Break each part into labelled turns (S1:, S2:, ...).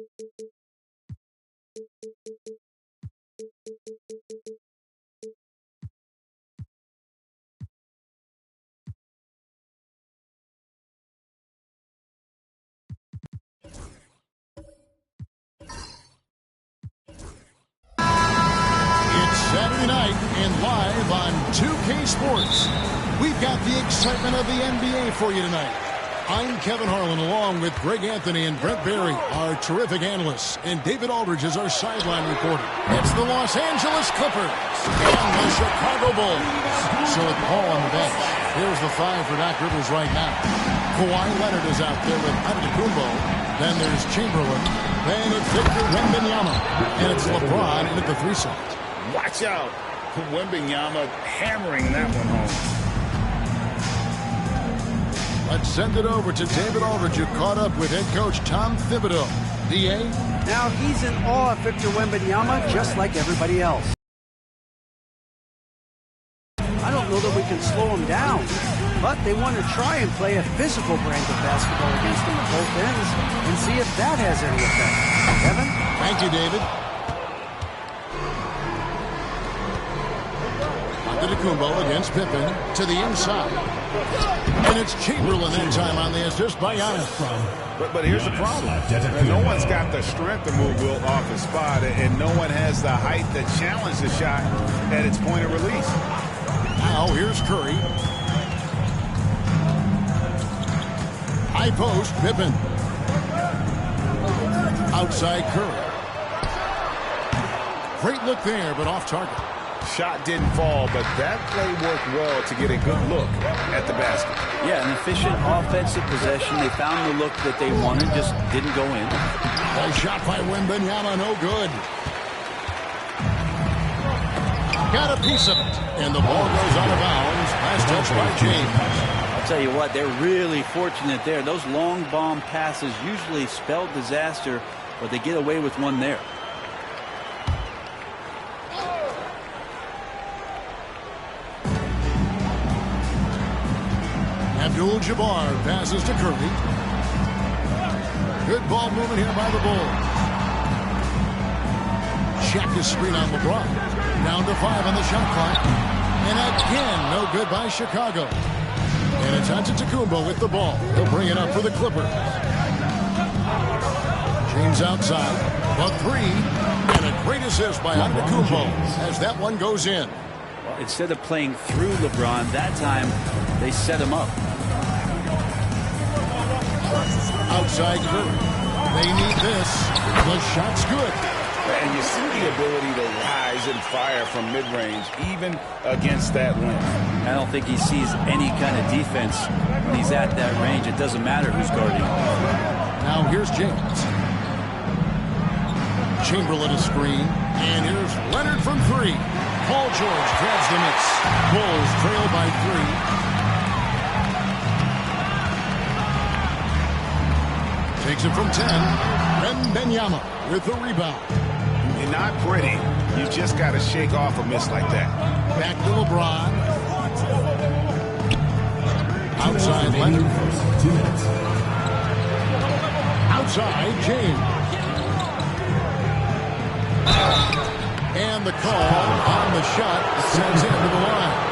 S1: Saturday night and live on 2K Sports. We've got the excitement of the NBA for you tonight. I'm Kevin Harlan along with Greg Anthony and Brent Barry, our terrific analysts, and David Aldridge is our sideline reporter. It's the Los Angeles Clippers and the Chicago Bulls. So with Paul on the bench, here's the five for Doc Rivers right now. Kawhi Leonard is out there with Antetokounmpo. Then there's Chamberlain. Then it's Victor Wembanyama. And it's LeBron in at the 3 slot.
S2: Watch out. Wembanyama hammering that one home.
S1: Let's send it over to David Aldridge, who caught up with head coach Tom Thibodeau. DA?
S3: Now he's in awe of Victor Wembanyama, just like everybody else. I don't know that we can slow him down, but they want to try and play a physical brand of basketball against him at both ends and see if that has any effect. Kevin?
S1: Thank you, David. Antetokounmpo against Pippen to the inside. And it's Chamberlain that time on the assist by Giannis.
S2: But here's the problem. No one's got the strength to move Wilt off his spot, and no one has the height to challenge the shot at its point of release.
S1: Now here's Curry. High post, Pippen. Outside Curry. Great look there, but off target.
S2: Shot didn't fall, but that play worked well to get a good look at the basket.
S4: Yeah, an efficient offensive possession. They found the look that they wanted, just didn't go in.
S1: A shot by Wembanyama, no good. Got a piece of it, and the ball goes out of bounds. Last touch by James.
S4: I'll tell you what, they're really fortunate there. Those long bomb passes usually spell disaster, but they get away with one there.
S1: Abdul-Jabbar passes to Curry. Good ball movement here by the Bulls. Check his screen on LeBron. Down to 5 on the shot clock. And again, no good by Chicago. And it's Antetokounmpo with the ball. He'll bring it up for the Clippers. James outside. A 3. And a great assist by Antetokounmpo as that one goes in.
S4: Well, instead of playing through LeBron, that time they set him up.
S1: Outside Curry. They need this. The shot's good.
S2: And you see the ability to rise and fire from mid-range, even against that length.
S4: I don't think he sees any kind of defense when he's at that range. It doesn't matter who's guarding.
S1: Now here's James. Chamberlain a screen. And here's Leonard from 3. Paul George grabs the miss. Bulls trail by 3. Takes it from 10. Wembanyama with the rebound.
S2: You're not pretty. You just got to shake off a miss like that.
S1: Back to LeBron. Outside Leonard.
S5: 2 minutes.
S1: Outside James. And the call on the shot sends him to the line.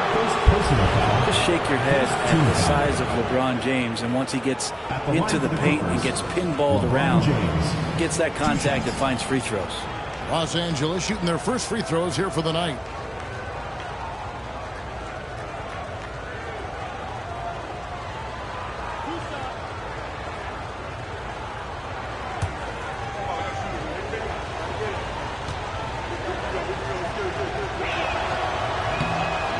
S4: Just shake your head at the size of LeBron James, and once he gets into the paint and gets pinballed around, gets that contact and finds free throws.
S1: Los Angeles shooting their first free throws here for the night.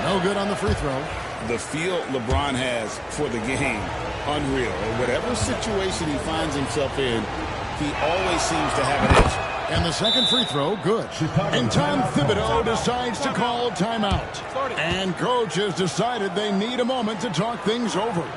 S1: No good on the free throw.
S2: The feel LeBron has for the game, unreal. And whatever situation he finds himself in, he always seems to have an edge.
S1: And the second free throw, good. And Tom Thibodeau decides to call timeout. And coach has decided they need a moment to talk things over.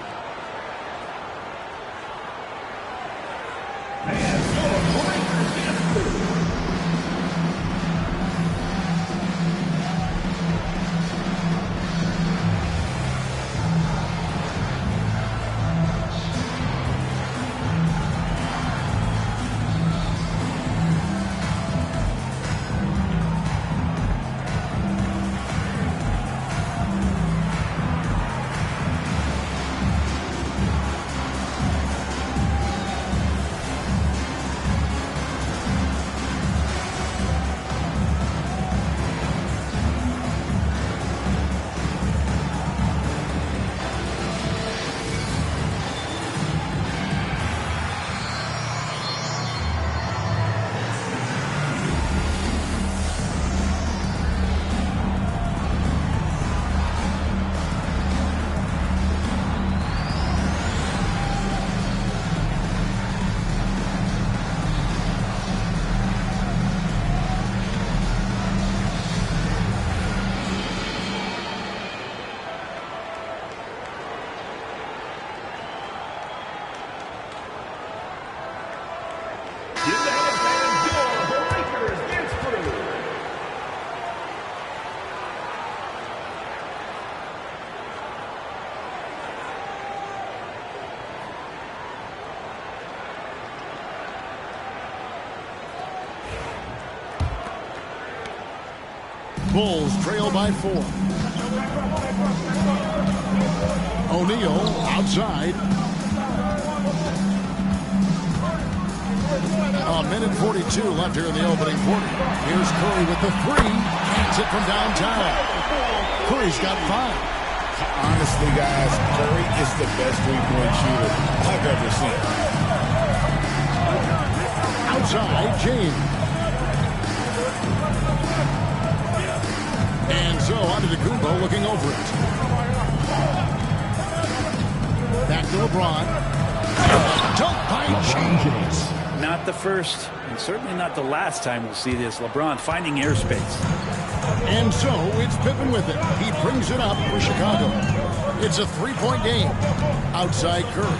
S1: Bulls trail by 4. O'Neal outside. A minute 42 left here in the opening quarter. Here's Curry with the 3. Hands it from downtown. Curry's got 5.
S2: Honestly, guys, Curry is the best three-point shooter I've ever seen.
S1: Outside, James. And so Antetokounmpo looking over it. Back to LeBron. Dunk by James.
S4: Not the first, and certainly not the last time we'll see this. LeBron finding airspace.
S1: And so it's Pippen with it. He brings it up for Chicago. It's a 3-point game. Outside Curry.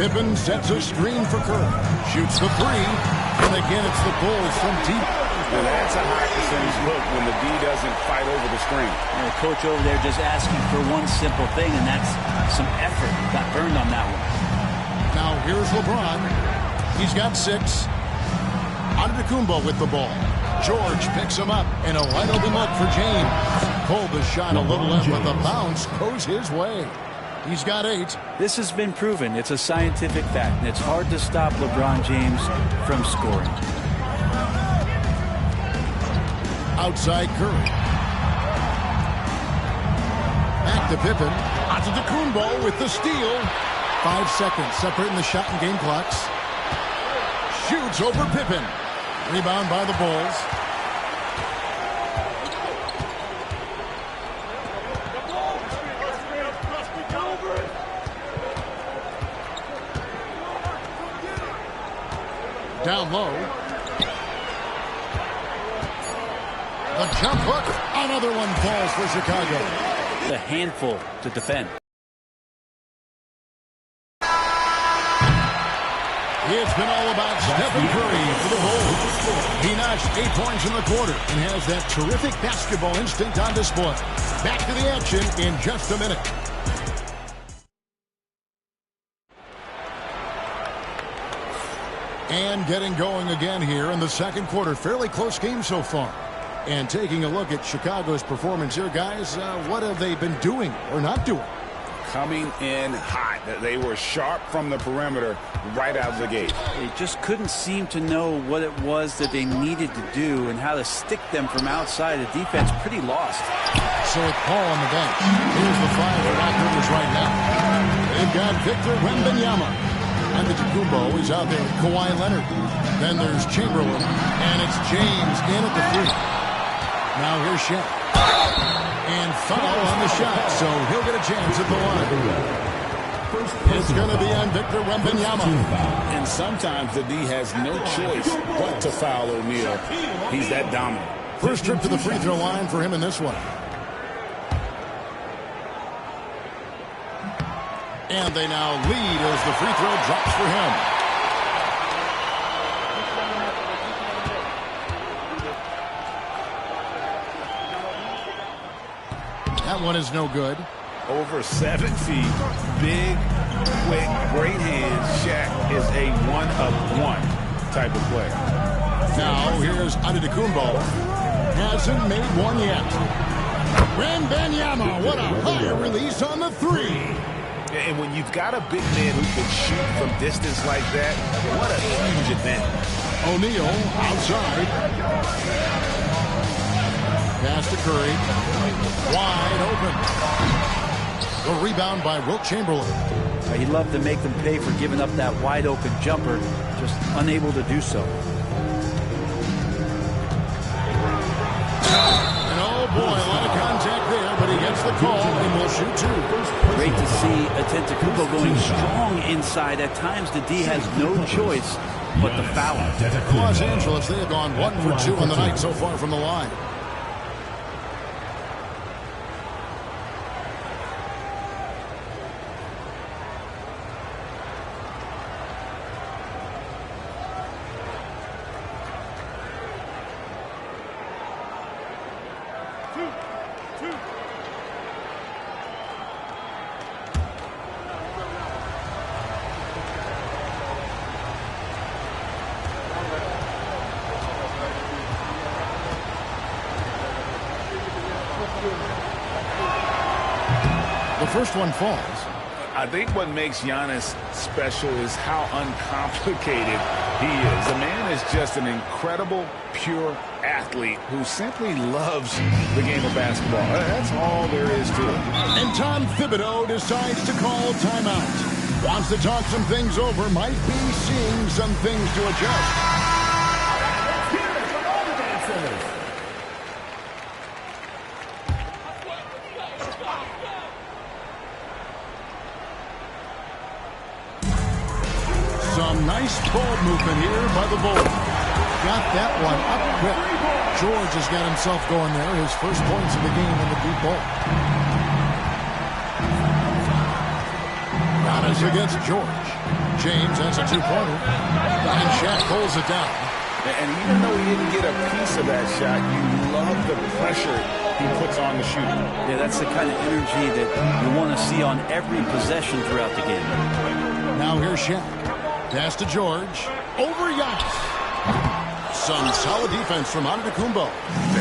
S1: Pippen sets a screen for Curry. Shoots the 3. And again, it's the Bulls from deep.
S2: Well, that's a high percentage look when the D doesn't fight over the screen.
S4: And the coach over there just asking for one simple thing, and that's some effort. Got burned on that one.
S1: Now here's LeBron. He's got 6. Antetokounmpo with the ball. George picks him up, and a wide open look for James. Pulled the shot a little left, but the bounce goes his way. He's got 8.
S4: This has been proven. It's a scientific fact, and it's hard to stop LeBron James from scoring.
S1: Outside Curry. Back to Pippen. Antetokounmpo with the steal. 5 seconds separating the shot and game clocks. Shoots over Pippen. Rebound by the Bulls. Down low. The jump hook. Another one falls for Chicago.
S4: A handful to defend.
S1: It's been all about Stephen Curry for the Bulls. He notched 8 points in the quarter and has that terrific basketball instinct on display. Back to the action in just a minute. And getting going again here in the second quarter. Fairly close game so far. And taking a look at Chicago's performance here, guys, what have they been doing or not doing?
S2: Coming in hot. They were sharp from the perimeter right out of the gate.
S4: They just couldn't seem to know what it was that they needed to do and how to stick them from outside. The defense pretty lost.
S1: So with Paul on the bench, here's the 5 for Doc Rivers right now. They've got Victor Wembanyama. Antetokounmpo is out there with Kawhi Leonard. Then there's Chamberlain, and it's James in at the 3. Now here's Shaq. And foul on the shot, so he'll get a chance at the line. It's going to be on Victor Wembanyama.
S2: And sometimes the D has no choice but to foul O'Neal. He's that dominant.
S1: First trip to the free throw line for him in this one. And they now lead as the free throw drops for him. That one is no good.
S2: Over 7 feet, big, quick, great hands. Shaq is a one-of-one type of player.
S1: Now here's Antetokounmpo. Hasn't made one yet. Wembanyama, what a high release on the 3.
S2: And when you've got a big man who can shoot from distance like that, what a huge advantage.
S1: O'Neal outside. Pass to Curry. Wide open. The rebound by Wilt Chamberlain.
S4: He'd love to make them pay for giving up that wide open jumper, just unable to do so.
S1: And oh boy, a lot of contact there, but he gets the call and will shoot 2.
S4: Great to see Antetokounmpo going strong inside. At times the D has no choice but the foul.
S1: Los Angeles, they have gone 1 for 2 on the night so far from the line. first one falls.
S2: I think what makes Giannis special is how uncomplicated he is. The man is just an incredible, pure athlete who simply loves the game of basketball. That's all there is to it.
S1: And Tom Thibodeau decides to call timeout. Wants to talk some things over, might be seeing some things to adjust. Some nice ball movement here by the Bulls. Got that one up quick. George has got himself going there. His first points of the game in the deep ball. Giannis against George. James has a two-pointer. And Shaq pulls it down.
S2: And even though he didn't get a piece of that shot, you love the pressure he puts on the shooter.
S4: Yeah, that's the kind of energy that you want to see on every possession throughout the game.
S1: Now here's Shaq. Pass to George. Over Giannis. Some solid defense from Antetokounmpo.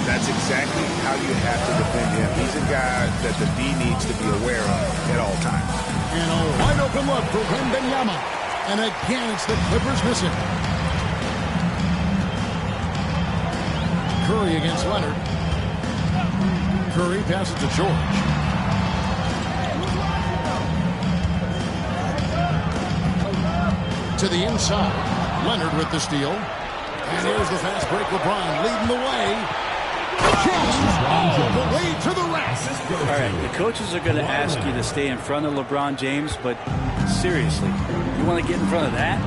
S2: That's exactly how you have to defend him. He's a guy that the D needs to be aware of at all times.
S1: And a wide open look for Wembanyama. And again, it's the Clippers missing. Curry against Leonard. Curry passes to George. To the inside. Leonard with the steal. And here's the fast break. LeBron leading the way. James all the way to the rack.
S4: All right, the coaches are going to ask you to stay in front of LeBron James, but seriously, you want to get in front of that?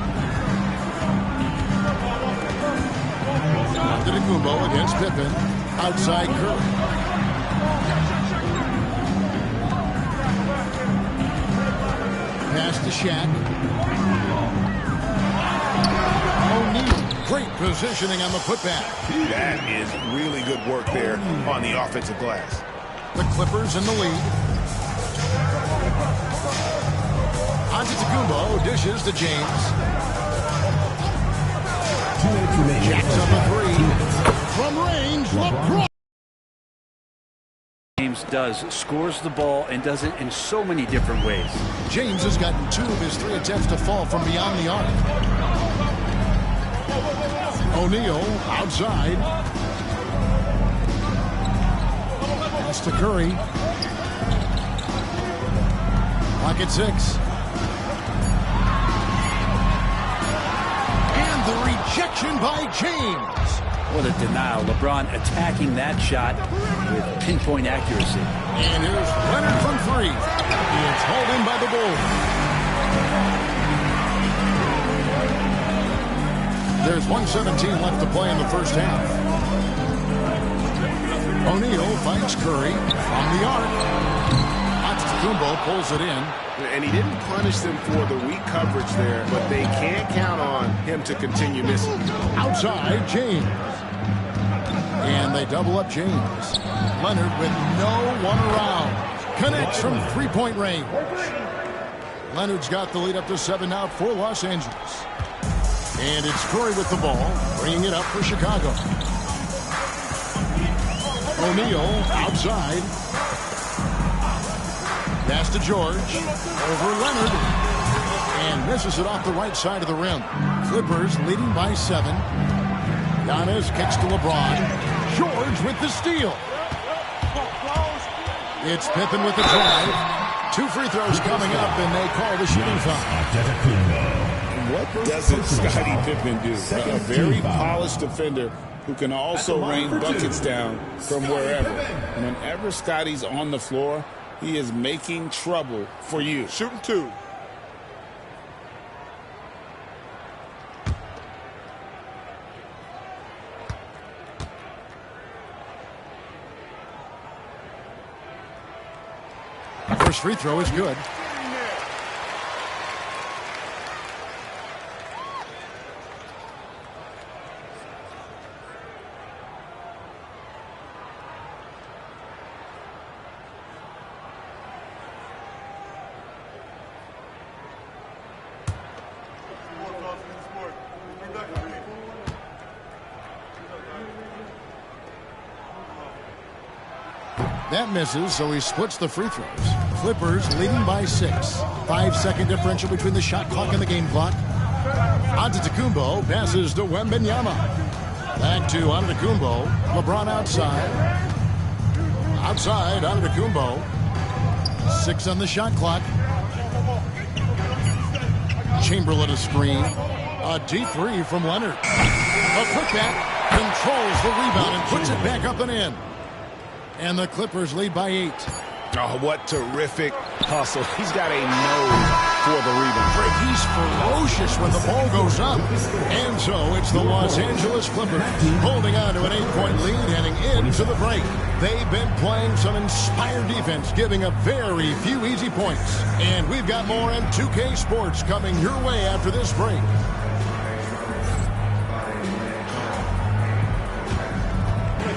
S1: Antetokounmpo against Pippen. Outside Curry. Pass to Shaq. O'Neal. Great positioning on the putback.
S2: That is really good work there on the offensive glass.
S1: The Clippers in the lead. Antetokounmpo dishes to James. Jacks up a three. From range, LeBron.
S4: James does, scores the ball and does it in so many different ways.
S1: James has gotten 2 of his 3 attempts to fall from beyond the arc. O'Neal outside. Pass to Curry. Pocket 6. And the rejection by James.
S4: What a denial. LeBron attacking that shot with pinpoint accuracy.
S1: And here's Leonard from 3. It's hauled in by the Bulls. There's 1:17 left to play in the first half. O'Neal finds Curry on the arc. Antetokounmpo pulls it in.
S2: And he didn't punish them for the weak coverage there, but they can't count on him to continue missing.
S1: Outside, James. And they double up James. Leonard with no one around. Connects from three-point range. Leonard's got the lead up to 7 now for Los Angeles. And it's Curry with the ball, bringing it up for Chicago. O'Neal outside. Pass to George. Over Leonard. And misses it off the right side of the rim. Clippers leading by 7. Giannis kicks to LeBron. George with the steal. It's Pippen with the drive. 2 free throws coming up, and they call the shooting foul.
S2: What doesn't Scottie Pippen do? A very polished defender who can also rain buckets down from wherever. Whenever Scottie's on the floor, he is making trouble for you.
S5: Shooting 2.
S1: First free throw is good. That misses, so he splits the free throws. Clippers leading by 6. 5-second differential between the shot clock and the game clock. Antetokounmpo passes to Wembanyama. Back to Antetokounmpo. LeBron outside. Outside, Antetokounmpo. 6 on the shot clock. Chamberlain a screen. A deep three from Leonard. A putback. Controls the rebound and puts it back up and in. And the Clippers lead by 8.
S2: Oh, what terrific hustle. He's got a nose for the rebound.
S1: He's ferocious when the ball goes up. And so it's the Los Angeles Clippers holding on to an 8-point lead heading into the break. They've been playing some inspired defense, giving up very few easy points. And we've got more in 2K Sports coming your way after this break.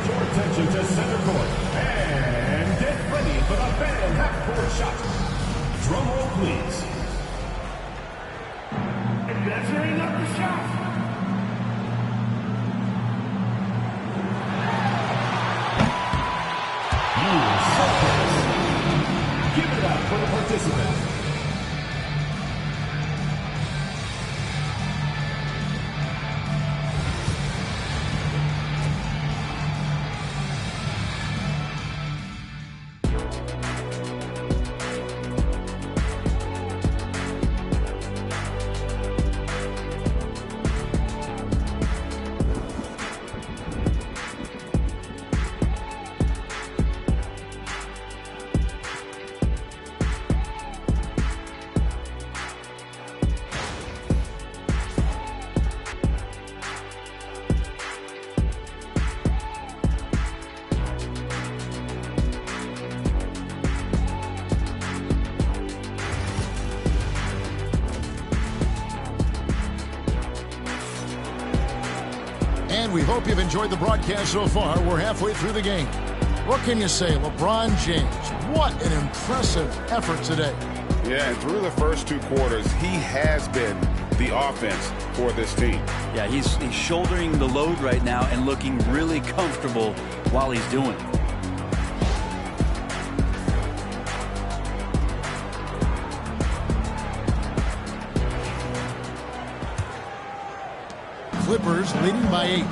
S5: Your attention to center court. And get ready for the fan half-court shot. Drum roll, please. Measuring up the shot. Give it up for the participant.
S1: And we hope you've enjoyed the broadcast so far. We're halfway through the game. What can you say? LeBron James, what an impressive effort today.
S2: Yeah, and through the first 2 quarters, he has been the offense for this team.
S4: Yeah, he's shouldering the load right now and looking really comfortable while he's doing it.
S1: Clippers leading by 8.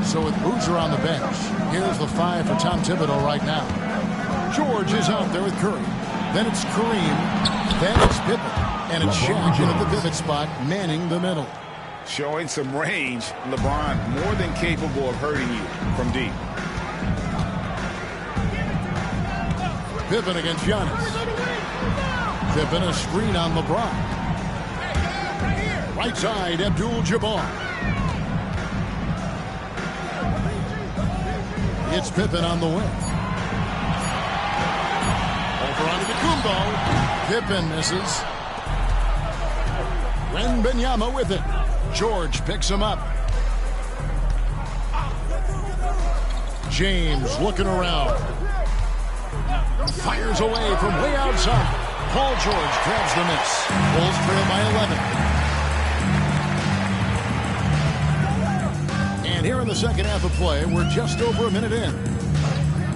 S1: So with Boozer on the bench, here's the 5 for Tom Thibodeau right now. George is out there with Curry. Then it's Kareem. Then it's Pippen. And it's Shaq in at the pivot spot, manning the middle.
S2: Showing some range, LeBron more than capable of hurting you from deep.
S1: Pippen against Giannis. Pippen a screen on LeBron. Right side, Abdul-Jabbar. It's Pippen on the wing. Over onto Kumbo. Pippen misses. Wembanyama with it. George picks him up. James looking around. Fires away from way outside. Paul George grabs the miss. Bulls trail by 11. And here in the second half of play, we're just over a minute in.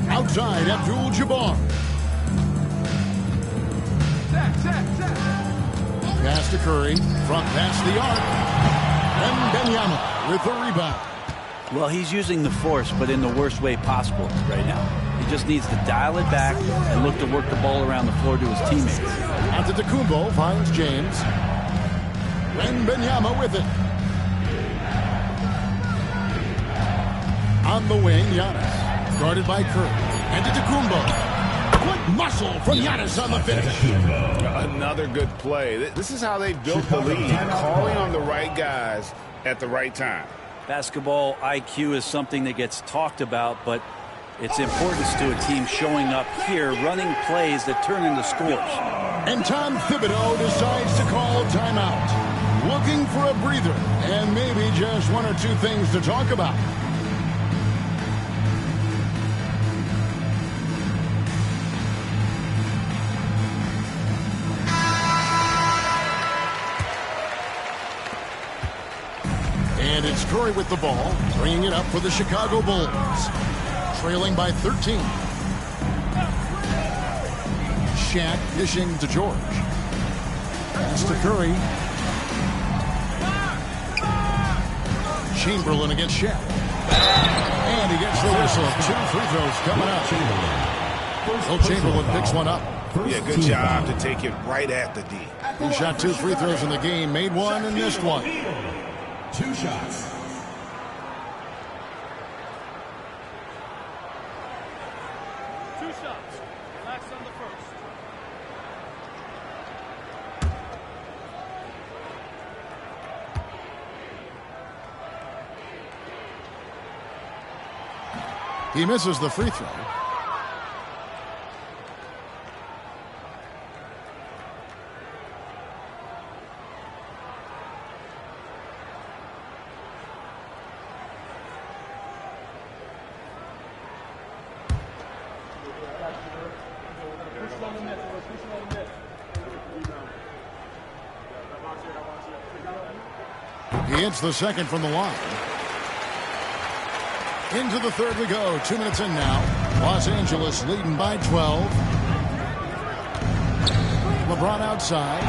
S1: Outside, Abdul-Jabbar. Pass to Curry. Front pass the arc. Wembanyama with the rebound.
S4: Well, he's using the force, but in the worst way possible right now. He just needs to dial it back and look to work the ball around the floor to his teammates.
S1: Antetokounmpo finds James. Wembanyama with it. On the wing, Giannis. Guarded by Curry. Antetokounmpo. Quick muscle from Giannis on the finish.
S2: Another good play. This is how they built the lead, calling on the right guys at the right time.
S4: Basketball IQ is something that gets talked about, but its importance to a team showing up here, running plays that turn into scores.
S1: And Tom Thibodeau decides to call timeout. Looking for a breather and maybe just 1 or 2 things to talk about. And it's Curry with the ball, bringing it up for the Chicago Bulls. Trailing by 13. Shaq dishing to George. Pass to Curry. Chamberlain against Shaq. And he gets the whistle. 2 free throws coming up. Will Chamberlain picks one up.
S2: Yeah, good job to take it right at the D.
S1: He shot 2 free throws in the game, made one and missed one.
S5: 2 shots.
S6: Last on the first.
S1: He misses the free throw. He hits the second from the line. Into the third we go. 2 minutes in now. Los Angeles leading by 12. LeBron outside.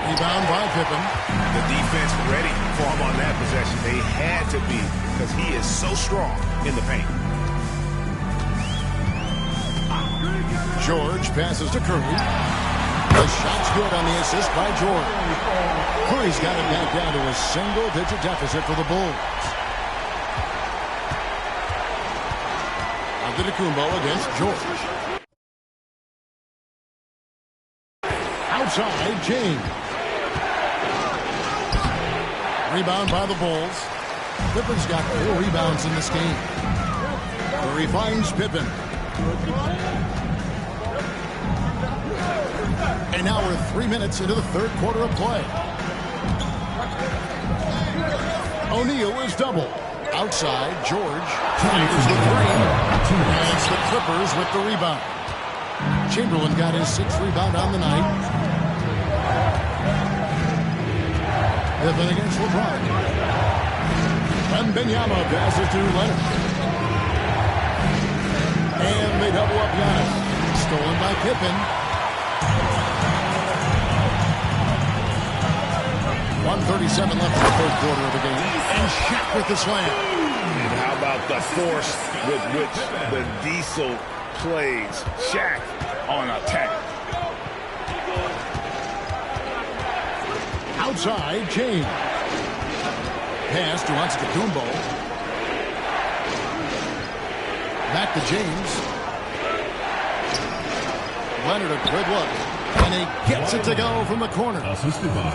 S1: Rebound by Pippen.
S2: The defense ready for him on that possession. They had to be because he is so strong in the paint.
S1: George passes to Curry. The shot's good on the assist by George. Curry's got it back down to a single-digit deficit for the Bulls. Antetokounmpo against George. Outside, James. Rebound by the Bulls. Pippen's got 4 rebounds in this game. Curry finds Pippen. And now we're 3 minutes into the third quarter of play. O'Neal is double. Outside, George fires the 3. And it's the Clippers with the rebound. Chamberlain got his 6th rebound on the night. Pippen against LeBron. Wembanyama passes to Leonard. And they double up Giannis. Stolen by Pippen. 1:37 left in the third quarter of the game. And Shaq with the slam.
S2: And how about the force with which the Diesel plays? Shaq on attack.
S1: Outside, James. Pass to Antetokounmpo. Back to James. Leonard a good look. And he gets it to go from the corner.
S5: Assisted by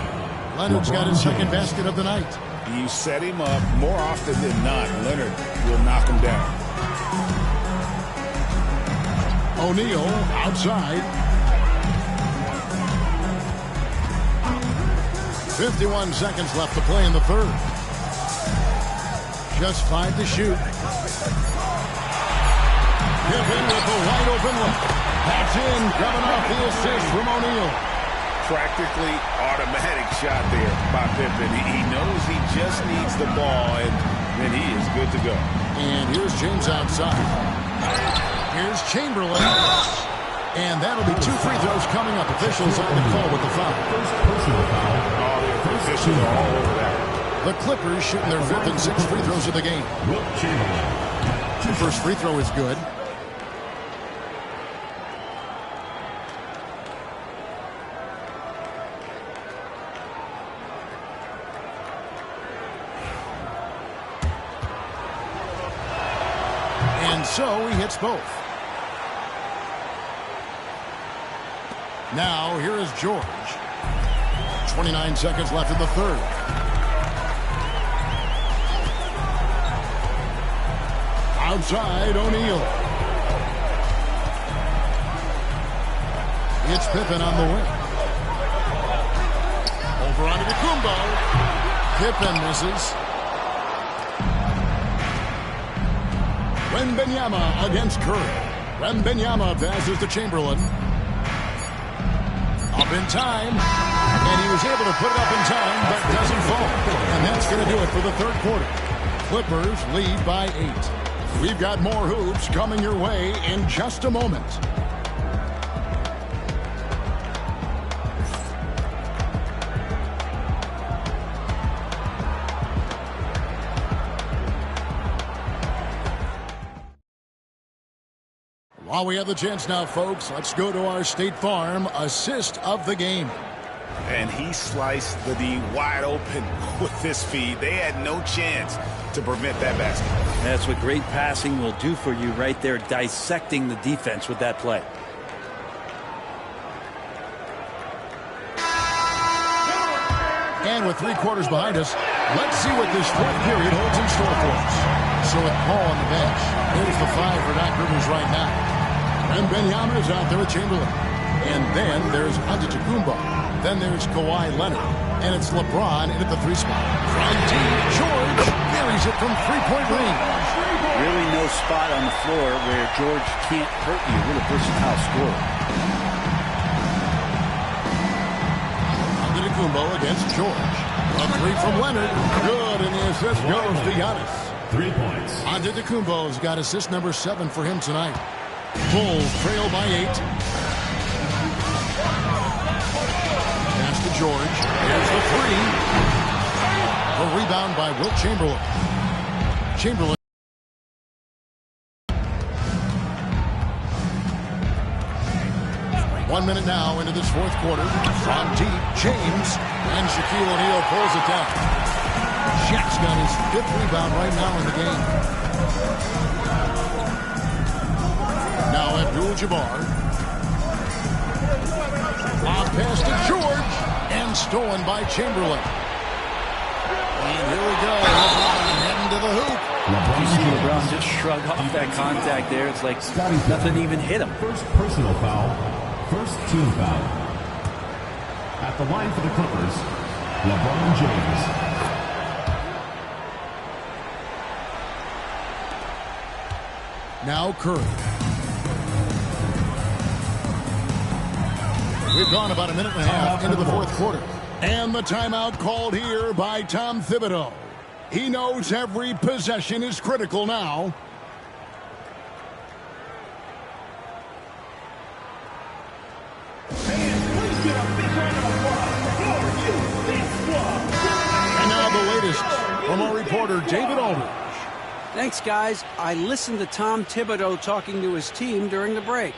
S1: Leonard's got his second basket of the night.
S2: You set him up more often than not. Leonard will knock him down.
S1: O'Neal outside. 51 seconds left to play in the third. Just 5 to shoot. Pippen with a wide open look. That's in, grabbing off the assist from O'Neal.
S2: Practically automatic shot there by Pippen. He knows he just needs the ball, and then he is good to go.
S1: And here's James outside. Here's Chamberlain. And that'll be 2 free throws coming up. Officials on the call with the foul.
S2: Oh, the officials are all over that.
S1: The Clippers shooting their 5th and 6th free throws of the game. First free throw is good. And so he hits both. Now here is George. 29 seconds left in the third. Outside, O'Neal. It's Pippen on the wing. Over onto Antetokounmpo. Pippen misses. Wembanyama against Curry. Wembanyama passes to Chamberlain. Up in time. And he was able to put it up in time, but doesn't fall. And that's going to do it for the third quarter. Clippers lead by 8. We've got more hoops coming your way in just a moment. While we have the chance now, folks, let's go to our State Farm assist of the game.
S2: And he sliced the D wide open with his feed. They had no chance to prevent that basket.
S4: That's what great passing will do for you right there, dissecting the defense with that play.
S1: And with 3 quarters behind us, let's see what this fourth period holds in store for us. So with Paul on the bench, here's the 5 for Doc Rivers right now. And Wembanyama is out there with Chamberlain. And then there's Antetokounmpo. Then there's Kawhi Leonard. And it's LeBron in at the 3 spot. From deep, George buries it from 3-point range.
S4: Really no spot on the floor where George can't hurt you. What a versatile scorer.
S1: Antetokounmpo against George. A 3 from Leonard. Good, and the assist goes to Giannis.
S5: 3 points.
S1: Antetokounmpo's got assist number 7 for him tonight. Bulls trail by 8. Pass to George. Here's the 3. A rebound by Wilt Chamberlain. Chamberlain. One minute now into this fourth quarter. From deep, James. And Shaquille O'Neal pulls it down. Shaq's got his 5th rebound right now in the game. Now Abdul-Jabbar. Lob pass to George. And stolen by Chamberlain. And here we go. LeBron heading to the hoop.
S4: You see LeBron just shrug off that contact there. It's like nothing even hit him.
S5: First personal foul. First team foul. At the line for the Clippers, LeBron James.
S1: Now Curry. We've gone about a minute and a half into the fourth quarter. And the timeout called here by Tom Thibodeau. He knows every possession is critical now. And now the latest from our reporter, David Aldridge.
S3: Thanks, guys. I listened to Tom Thibodeau talking to his team during the break.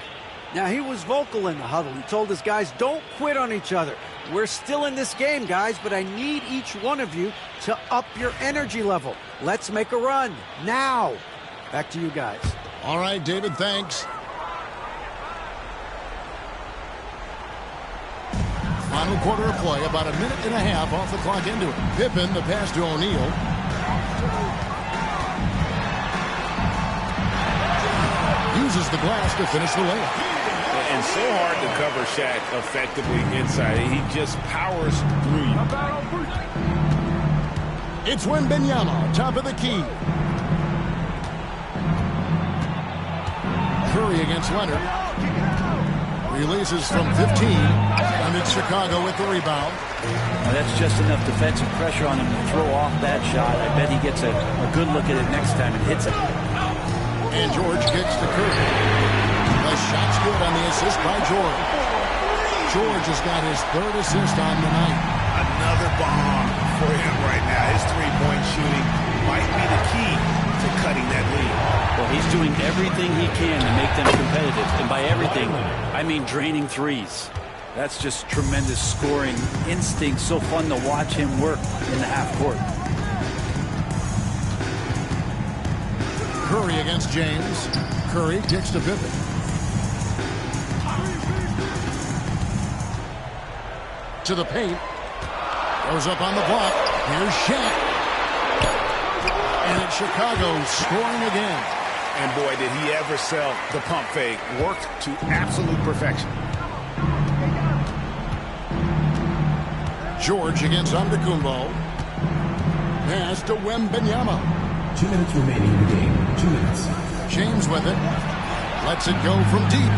S3: Now, he was vocal in the huddle. He told his guys, don't quit on each other. We're still in this game, guys, but I need each one of you to up your energy level. Let's make a run now. Back to you guys.
S1: All right, David, thanks. Final quarter of play, about a minute and a half off the clock into it. Pippen, the pass to O'Neal. Uses the glass to finish the layup.
S2: And so hard to cover Shaq effectively inside. He just powers through you.
S1: It's Wembanyama, top of the key. Curry against Leonard. Releases from 15. And it's Chicago with the rebound.
S4: Now that's just enough defensive pressure on him to throw off that shot. I bet he gets a good look at it next time and hits it.
S1: And George kicks to Curry. The shot's good on the assist by George. George has got his 3rd assist on the night.
S2: Another bomb for him right now. His three-point shooting might be the key to cutting that lead.
S4: Well, he's doing everything he can to make them competitive. And by everything, I mean draining threes. That's just tremendous scoring instinct. So fun to watch him work in the half court.
S1: Curry against James. Curry kicks to Pippen. To the paint. Goes up on the block. Here's Shaq. And it's Chicago scoring again.
S2: And boy, did he ever sell the pump fake. Worked to absolute perfection.
S1: George against Antetokounmpo. Pass to Wembanyama.
S5: 2 minutes remaining in the game. 2 minutes.
S1: James with it. Lets it go from deep.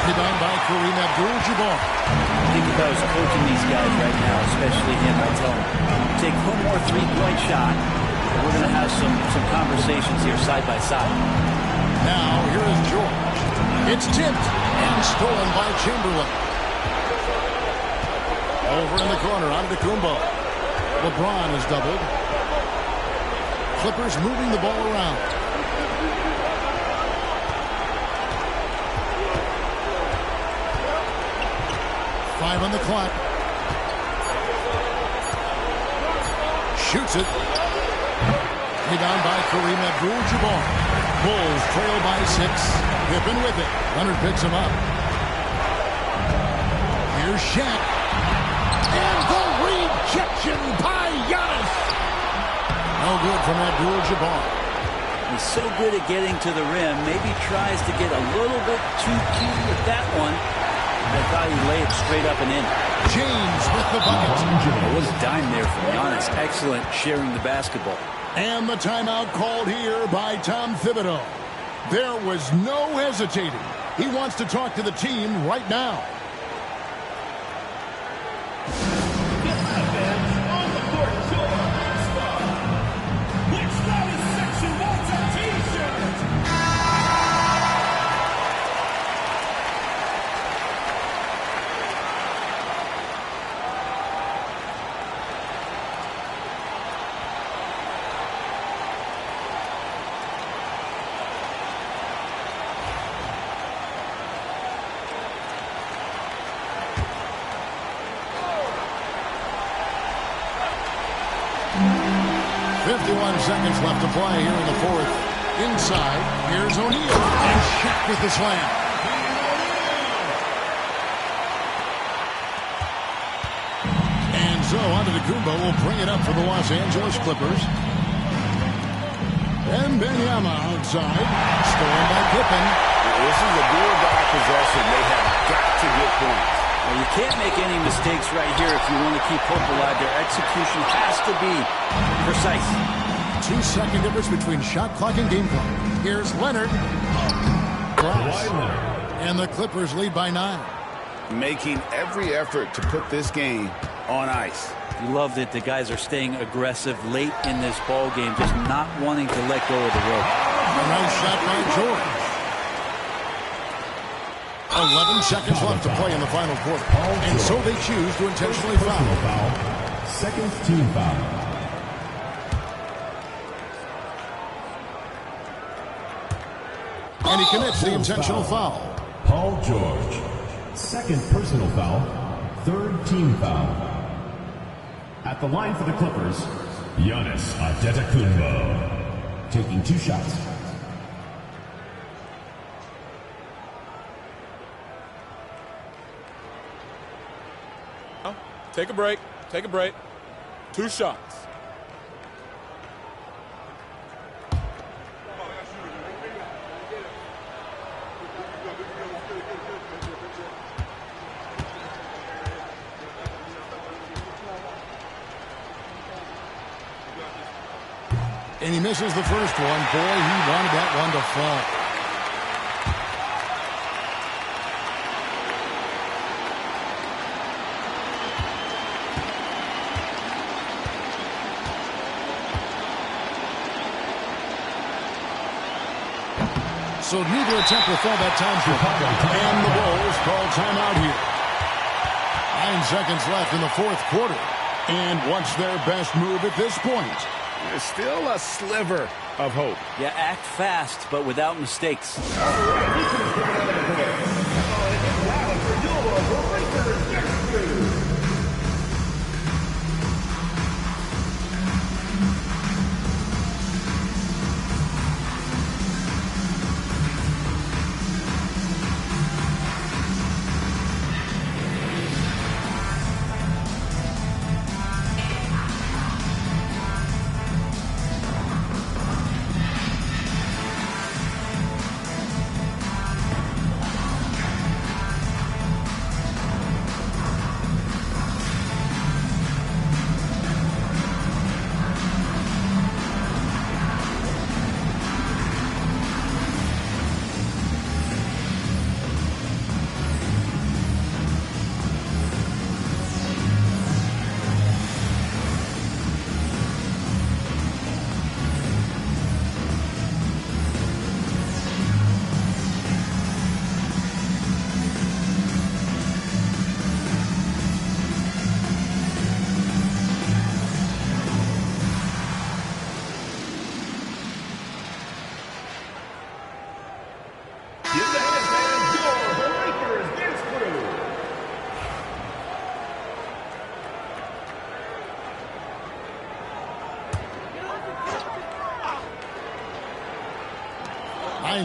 S1: Rebound by Kareem Abdul-Jabbar.
S4: I think if I was coaching these guys right now, especially him, I'd tell him, take one more three-point shot, and we're going to have some conversations here side by side.
S1: Now, here is George. It's tipped and stolen by Chamberlain. Over in the corner, Antetokounmpo. LeBron is doubled. Clippers moving the ball around. Five on the clock. Shoots it. Rebound by Kareem Abdul-Jabbar. Bulls trail by 6. Pippen with it. Leonard picks him up. Here's Shaq. And the rejection by Giannis. No good from Abdul-Jabbar.
S4: He's so good at getting to the rim. Maybe tries to get a little bit too cute with that one. I thought he'd lay it straight up and in.
S1: James with the bucket.
S4: It was a dime there from Giannis. Excellent sharing the basketball.
S1: And the timeout called here by Tom Thibodeau. There was no hesitating. He wants to talk to the team right now. Seconds left to play here in the fourth. Inside, here's O'Neal. And Shaq with the slam. And so Antetokounmpo will bring it up for the Los Angeles Clippers. And Wembanyama outside. Stolen by Pippen.
S2: This is a do-or-die possession. They have got to get points.
S4: Well, you can't make any mistakes right here if you want to keep hope alive. Their execution has to be precise.
S1: 2-second difference between shot clock and game clock. Here's Leonard. Glass. And the Clippers lead by 9.
S2: Making every effort to put this game on ice.
S4: You love that the guys are staying aggressive late in this ball game, just not wanting to let go of the rope.
S1: A nice shot by George. 11 seconds left to play in the final quarter. And so they choose to intentionally foul.
S5: Second team foul.
S1: And he commits the intentional foul.
S5: Paul George. Second personal foul. Third team foul. At the line for the Clippers, Giannis Antetokounmpo. Taking 2 shots.
S6: Take a break. Take a break. 2 shots.
S1: And he misses the first one. Boy, he wanted that one to fall. So neither attempt will fall that time for Chicago. And the Bulls call timeout here. 9 seconds left in the fourth quarter. And what's their best move at this point?
S2: There's still a sliver of hope.
S4: Yeah, act fast, but without mistakes.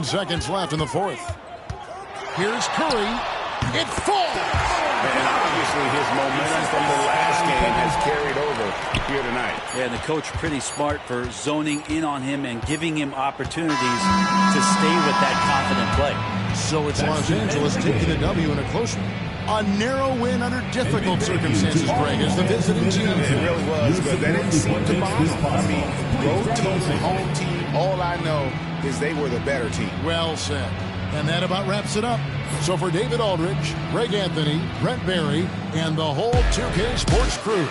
S1: 9 seconds left in the fourth. Here's Curry. It falls!
S2: And obviously his momentum from the last game has carried over here tonight.
S4: Yeah, and the coach pretty smart for zoning in on him and giving him opportunities to stay with that confident play.
S1: So it's Los Angeles taking the W in a close one. A narrow win under difficult circumstances, Greg, as the visiting team.
S2: It really was, but that didn't seem to bother them. I mean, road team, home team, all I know is they were the better team.
S1: Well said. And that about wraps it up. So for David Aldridge, Greg Anthony, Brent Barry, and the whole 2K Sports crew,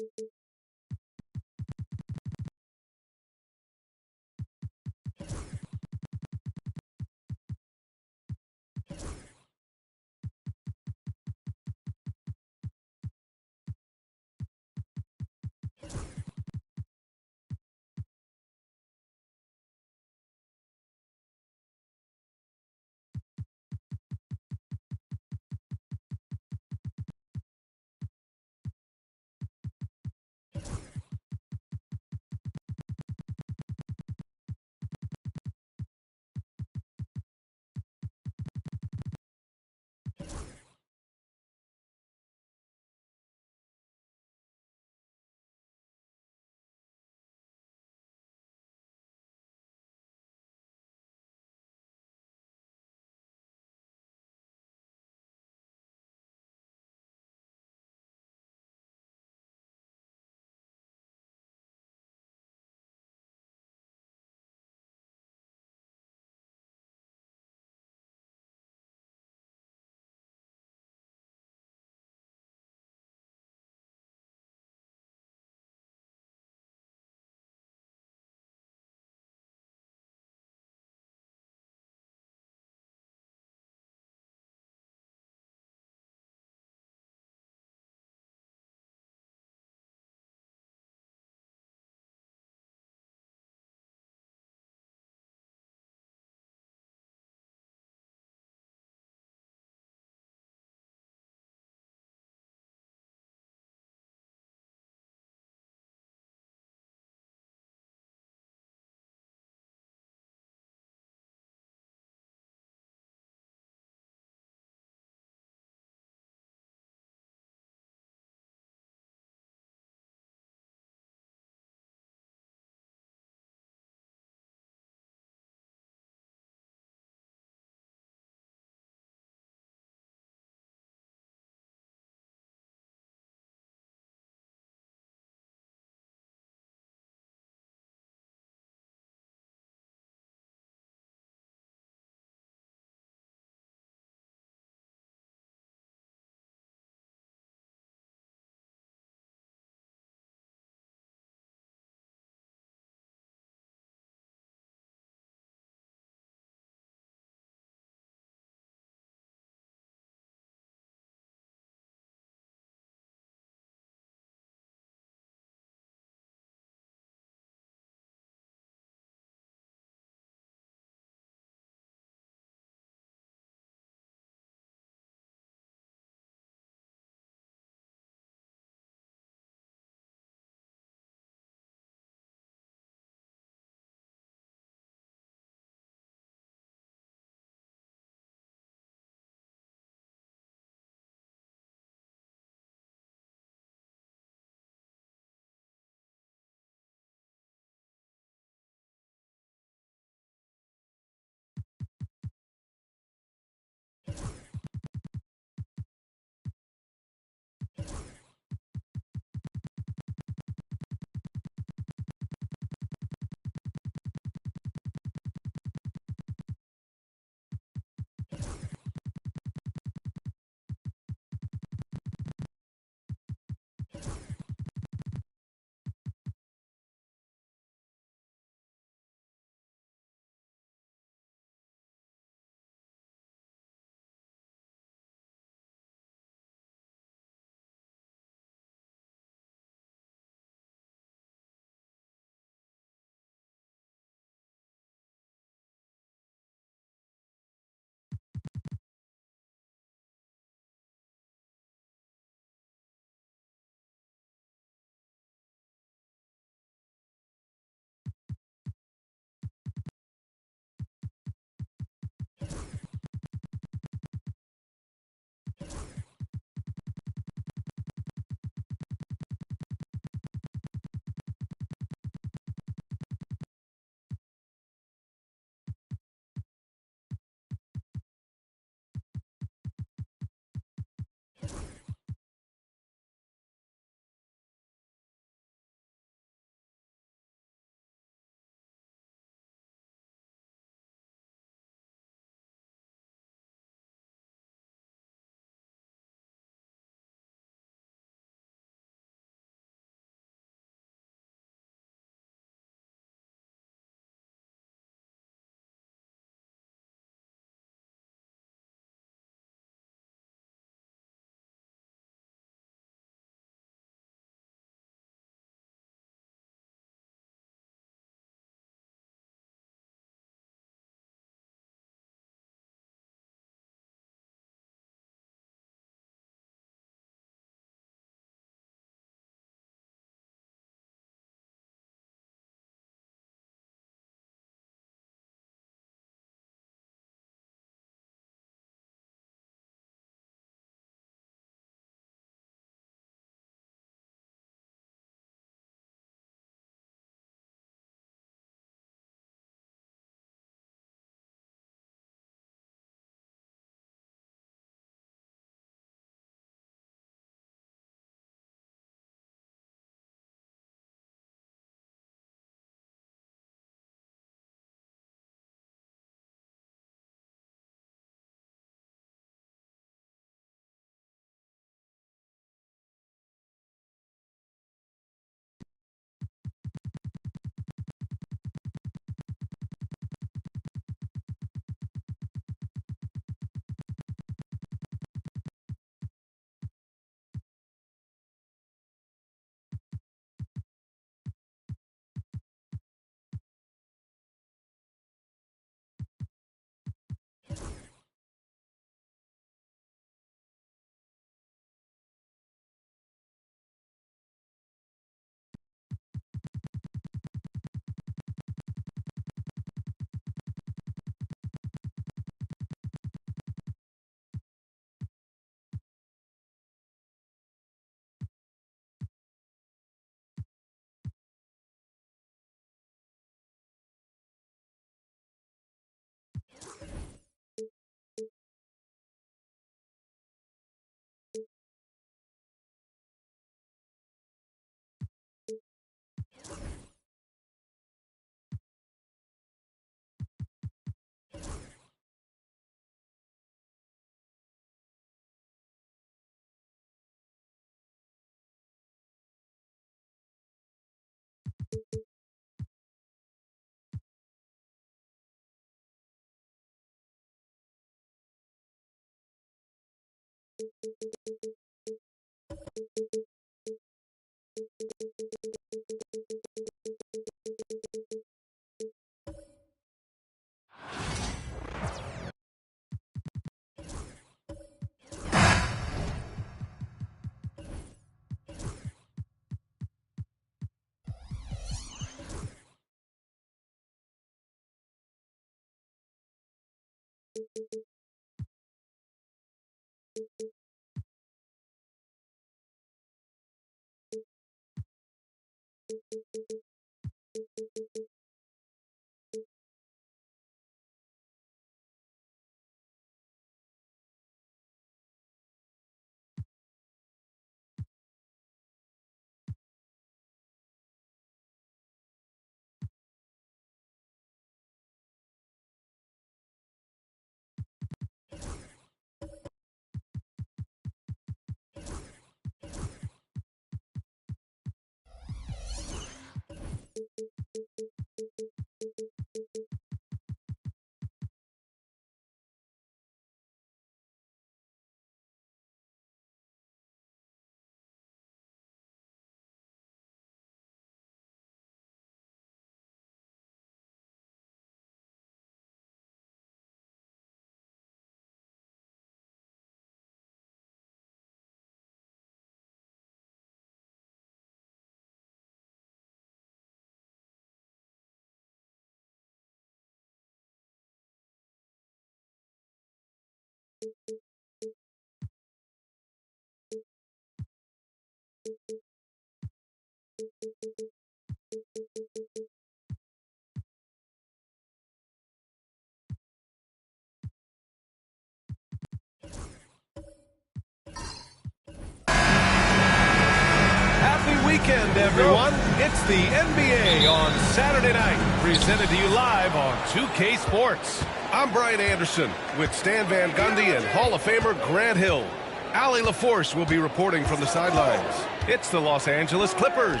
S7: Weekend, everyone. It's the NBA on Saturday night, presented to you live on 2K Sports. I'm Brian Anderson with Stan Van Gundy and Hall of Famer Grant Hill. Allie LaForce will be reporting from the sidelines. It's the Los Angeles Clippers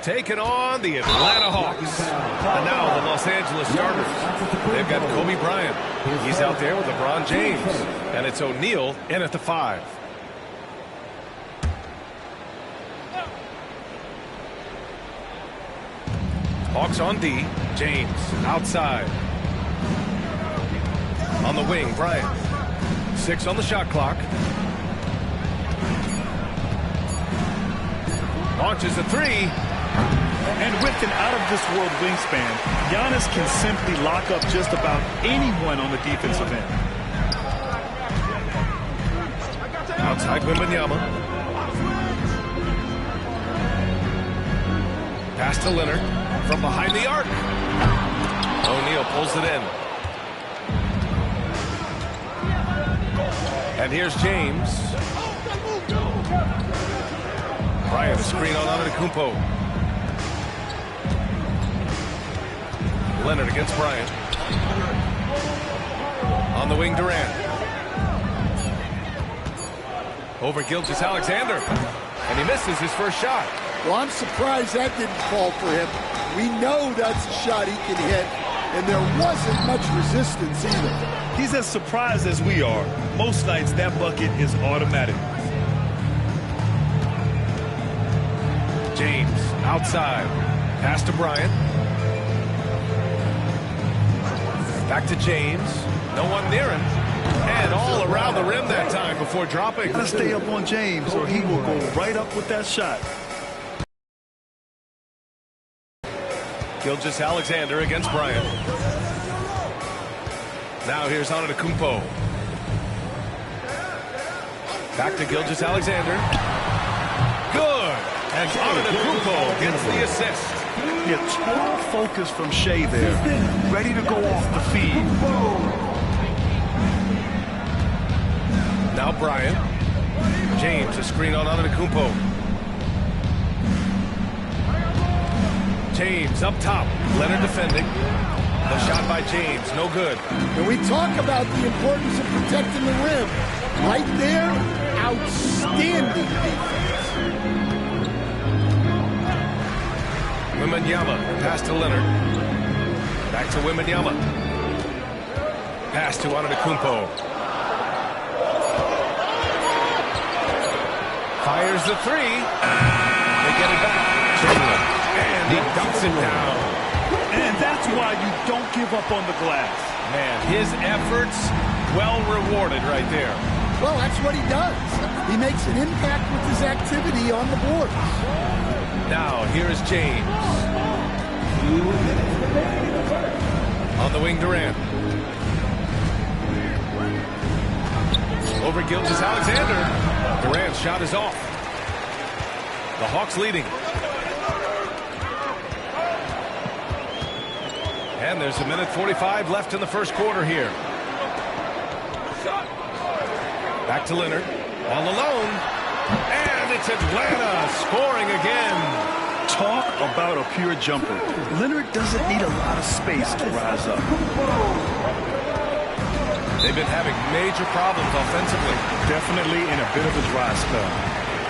S7: taking on the Atlanta Hawks. And now the Los Angeles starters. They've got Kobe Bryant. He's out there with LeBron James. And it's O'Neal in at the 5. Hawks on D. James outside. On the wing, Bryant. 6 on the shot clock. Launches a 3.
S8: And with an out-of-this-world wingspan, Giannis can simply lock up just about anyone on the defensive end.
S7: Outside Wembanyama. Pass to Leonard. From behind the arc. O'Neal pulls it in. And here's James. Bryant, a screen on Antetokounmpo. Leonard against Bryant. On the wing, Durant. Over Gilgeous-Alexander. And he misses his first shot.
S9: Well, I'm surprised that didn't fall for him. We know that's a shot he can hit, and there wasn't much resistance either.
S8: He's as surprised as we are. Most nights, that bucket is automatic.
S7: James outside. Pass to Bryant. Back to James. No one near him. And all around the rim that time before dropping.
S8: Gotta stay up on James, or he will go right up with that shot.
S7: Gilgeous-Alexander against Bryant. Now here's Antetokounmpo. Back to Gilgeous-Alexander. Good. And Antetokounmpo gets the assist.
S8: Yeah, total focus from Shea there. Ready to go off the feed.
S7: Now Bryant. James, a screen on Antetokounmpo. James up top. Leonard defending. The shot by James, no good.
S9: And we talk about the importance of protecting the rim. Right there, outstanding defense.
S7: Wembanyama, pass to Leonard. Back to Wembanyama. Pass to Antetokounmpo. Fires the three. They get it back. Chamberlain. And he dumps it down.
S8: And that's why you don't give up on the glass.
S7: Man, his efforts well rewarded right there.
S9: Well, that's what he does. He makes an impact with his activity on the board.
S7: Now, here's James. On the wing, Durant. Over Gilgeous-Alexander. Durant's shot is off. The Hawks leading. And there's 1:45 left in the first quarter here. Back to Leonard. All alone. And it's Atlanta scoring again.
S8: Talk about a pure jumper. Leonard doesn't need a lot of space to rise up.
S7: They've been having major problems offensively.
S8: Definitely in a bit of a dry spell.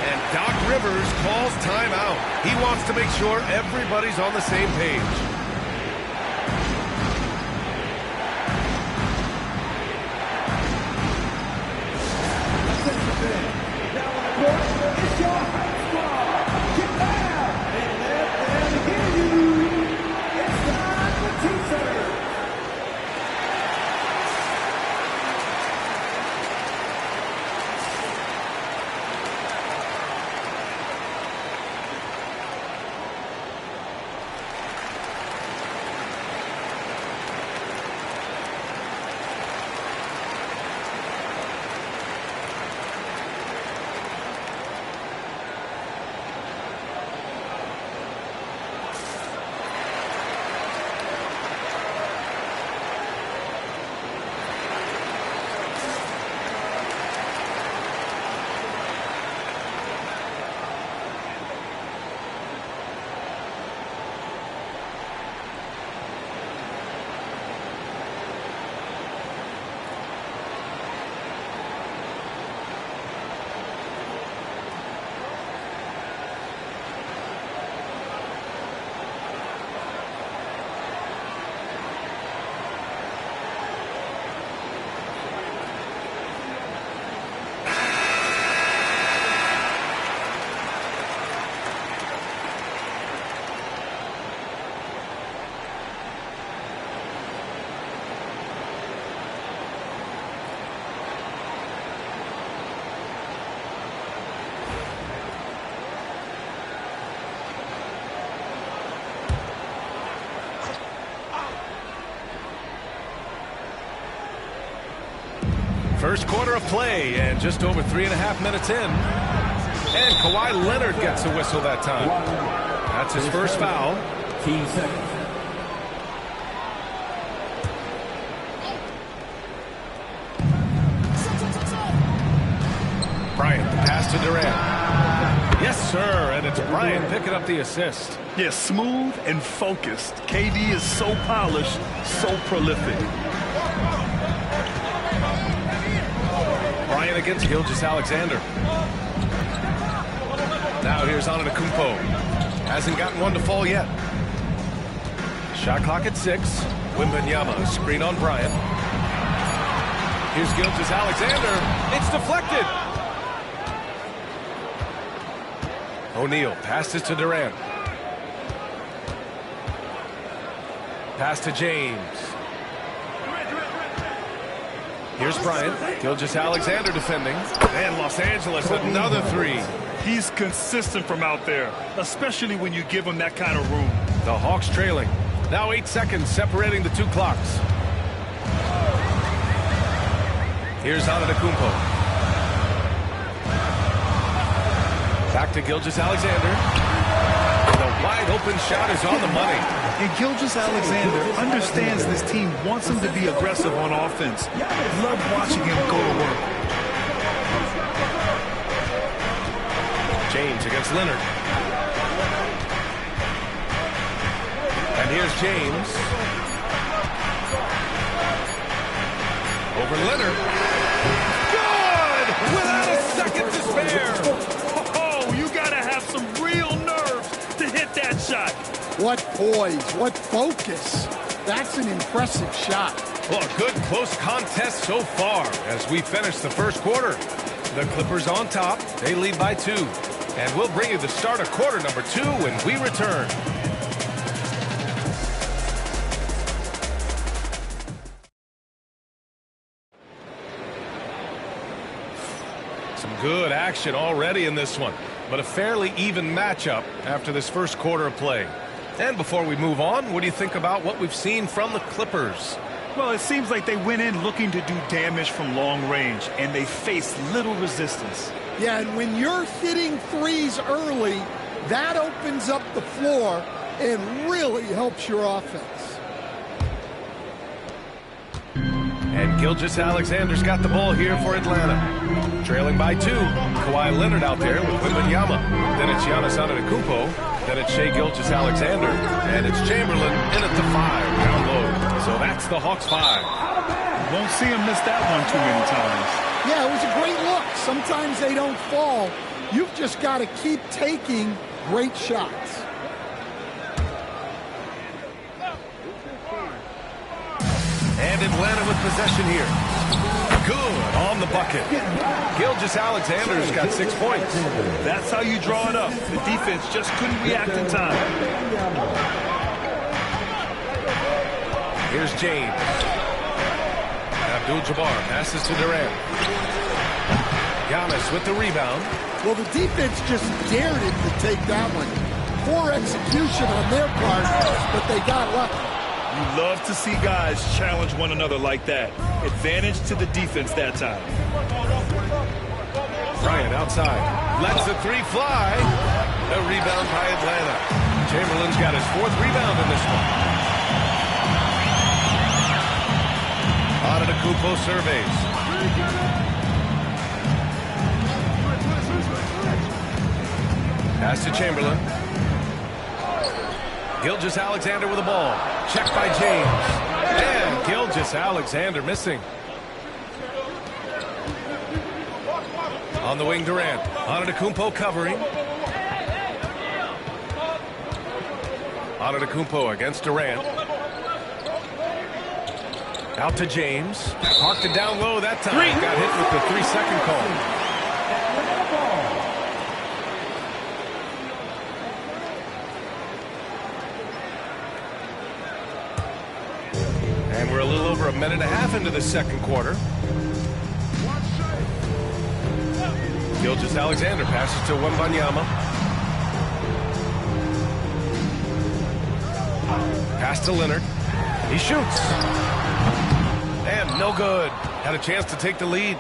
S7: And Doc Rivers calls timeout. He wants to make sure everybody's on the same page. First quarter of play, and just over 3.5 minutes in. And Kawhi Leonard gets a whistle that time. That's his first foul.
S5: Team second.
S7: Bryant, the pass to Durant. Yes, sir, and it's Bryant picking up the assist.
S8: Yeah, smooth and focused. KD is so polished, so prolific.
S7: Bryant against Gilgeous-Alexander. Now here's Antetokounmpo. Hasn't gotten one to fall yet. Shot clock at 6. Wembanyama, screen on Bryant. Here's Gilgeous-Alexander. It's deflected. O'Neal passes to Durant. Pass to James. Here's Bryant. Gilgeous-Alexander defending. And Los Angeles, another three.
S8: He's consistent from out there, especially when you give him that kind of room.
S7: The Hawks trailing. Now 8 seconds separating the two clocks. Here's Antetokounmpo. Back to Gilgeous-Alexander. The wide open shot is on the money.
S8: And Gilgeous-Alexander understands this team wants him to be aggressive on offense. Love watching him go to work.
S7: James against Leonard. And here's James. Over Leonard. Good! Without a second to spare.
S8: Oh, you got to have some real nerves to hit that shot.
S9: What poise, what focus. That's an impressive shot.
S7: Well, a good close contest so far as we finish the first quarter. The Clippers on top. They lead by 2. And we'll bring you the start of quarter number 2 when we return. Some good action already in this one, but a fairly even matchup after this first quarter of play. And before we move on, what do you think about what we've seen from the Clippers?
S8: Well, it seems like they went in looking to do damage from long range, and they faced little resistance.
S9: Yeah, and when you're hitting threes early, that opens up the floor and really helps your offense.
S7: And Gilgeous-Alexander's got the ball here for Atlanta. Trailing by 2. Kawhi Leonard out there with Wembanyama. Then it's Giannis Antetokounmpo. Then it's Shai Gilgeous-Alexander. And it's Chamberlain in at the 5, down low. So that's the Hawks 5.
S8: Won't see him miss that one too many times.
S9: Yeah, it was a great look. Sometimes they don't fall. You've just got to keep taking great shots.
S7: And Atlanta with possession here. Good on the bucket. Gilgeous-Alexander's got 6 points.
S8: That's how you draw it up. The defense just couldn't react in time.
S7: Here's James. Abdul-Jabbar passes to Durant. Giannis with the rebound.
S9: Well, the defense just dared him to take that one. Poor execution on their part, but they got lucky.
S8: You love to see guys challenge one another like that. Advantage to the defense that time.
S7: Bryant outside. Lets the 3 fly. A rebound by Atlanta. Chamberlain's got his 4th rebound in this one. Antetokounmpo surveys. Pass to Chamberlain. Gilgeous-Alexander with the ball. Checked by James. And Gilgeous-Alexander missing. On the wing, Durant. Antetokounmpo covering. Antetokounmpo against Durant. Out to James. Parked it down low that time. Got hit with the 3-second call. And we're a little over a minute and a half into the second quarter. Gilgeous-Alexander passes to Wembanyama. Pass to Leonard. He shoots. And no good. Had a chance to take the lead.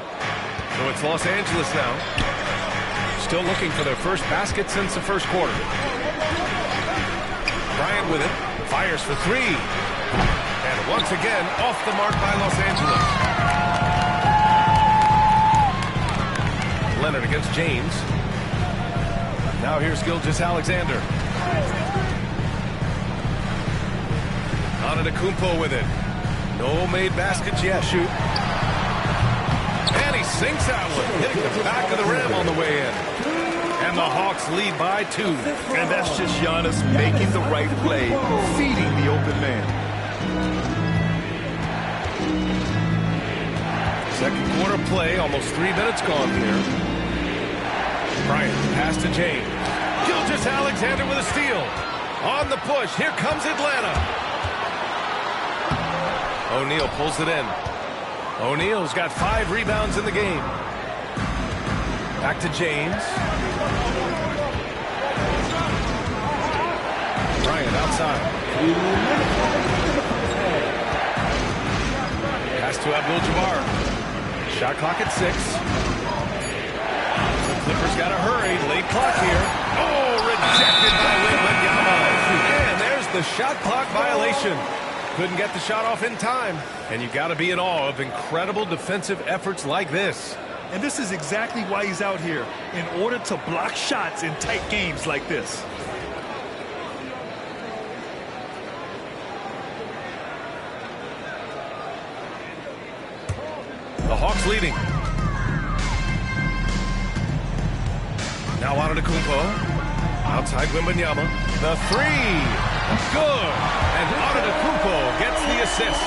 S7: So it's Los Angeles now. Still looking for their first basket since the first quarter. Bryant with it. Fires for 3. And once again, off the mark by Los Angeles. Leonard against James. Now here's Gilgeous-Alexander. Antetokounmpo with it. No made baskets yet. Shoot. And he sinks that one, hitting the back of the rim on the way in. And the Hawks lead by 2.
S8: And that's just Giannis making the right play, feeding the open man.
S7: Second quarter play, almost 3 minutes gone here. Bryant, pass to James. Gilgeous-Alexander with a steal. On the push, here comes Atlanta. O'Neal pulls it in. O'Neal's got 5 rebounds in the game. Back to James. Bryant outside. Pass to Abdul-Jabbar. Shot clock at 6. The Clippers got to hurry. Late clock here. Oh, rejected by Wembanyama. And there's the shot clock violation. Couldn't get the shot off in time. And you got to be in awe of incredible defensive efforts like this.
S8: And this is exactly why he's out here, in order to block shots in tight games like this.
S7: The Hawks leading. Now Antetokounmpo. Outside Wembanyama. The 3. Good. And Antetokounmpo gets the assist.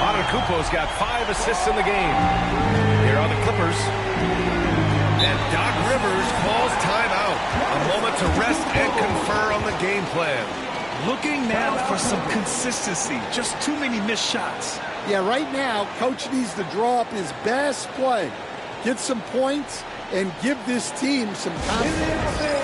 S7: Antetokounmpo's got 5 assists in the game. Here are the Clippers. about to rest and confer on the game plan.
S8: Looking now for some consistency. Just too many missed shots.
S9: Yeah, right now, Coach needs to draw up his best play, get some points, and give this team some confidence.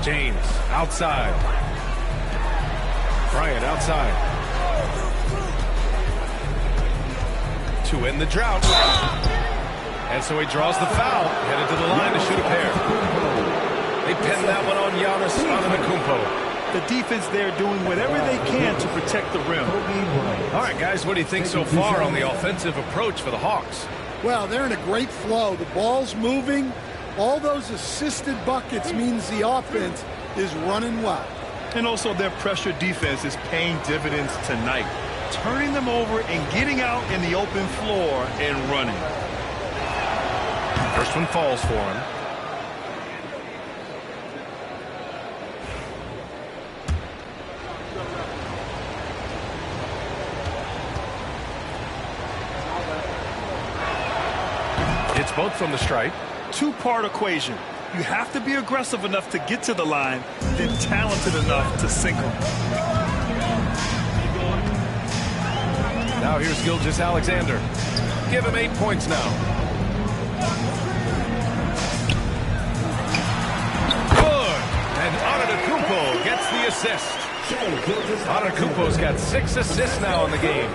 S7: James outside. Bryant outside. To end the drought. And so he draws the foul. Headed to the line to shoot a pair. They pin that one on Giannis Antetokounmpo.
S8: The defense there doing whatever they can to protect the rim.
S7: All right, guys, what do you think so far on the offensive approach for the Hawks?
S9: Well, they're in a great flow. The ball's moving. All those assisted buckets means the offense is running well.
S8: And also their pressure defense is paying dividends tonight. Turning them over and getting out in the open floor and running.
S7: First one falls for him. It's both from the stripe.
S8: Two-part equation. You have to be aggressive enough to get to the line, then talented enough to sink them.
S7: Now here's Gilgeous-Alexander. Give him 8 points now. Good. And Antetokounmpo gets the assist. Antetokounmpo's got 6 assists now in the game.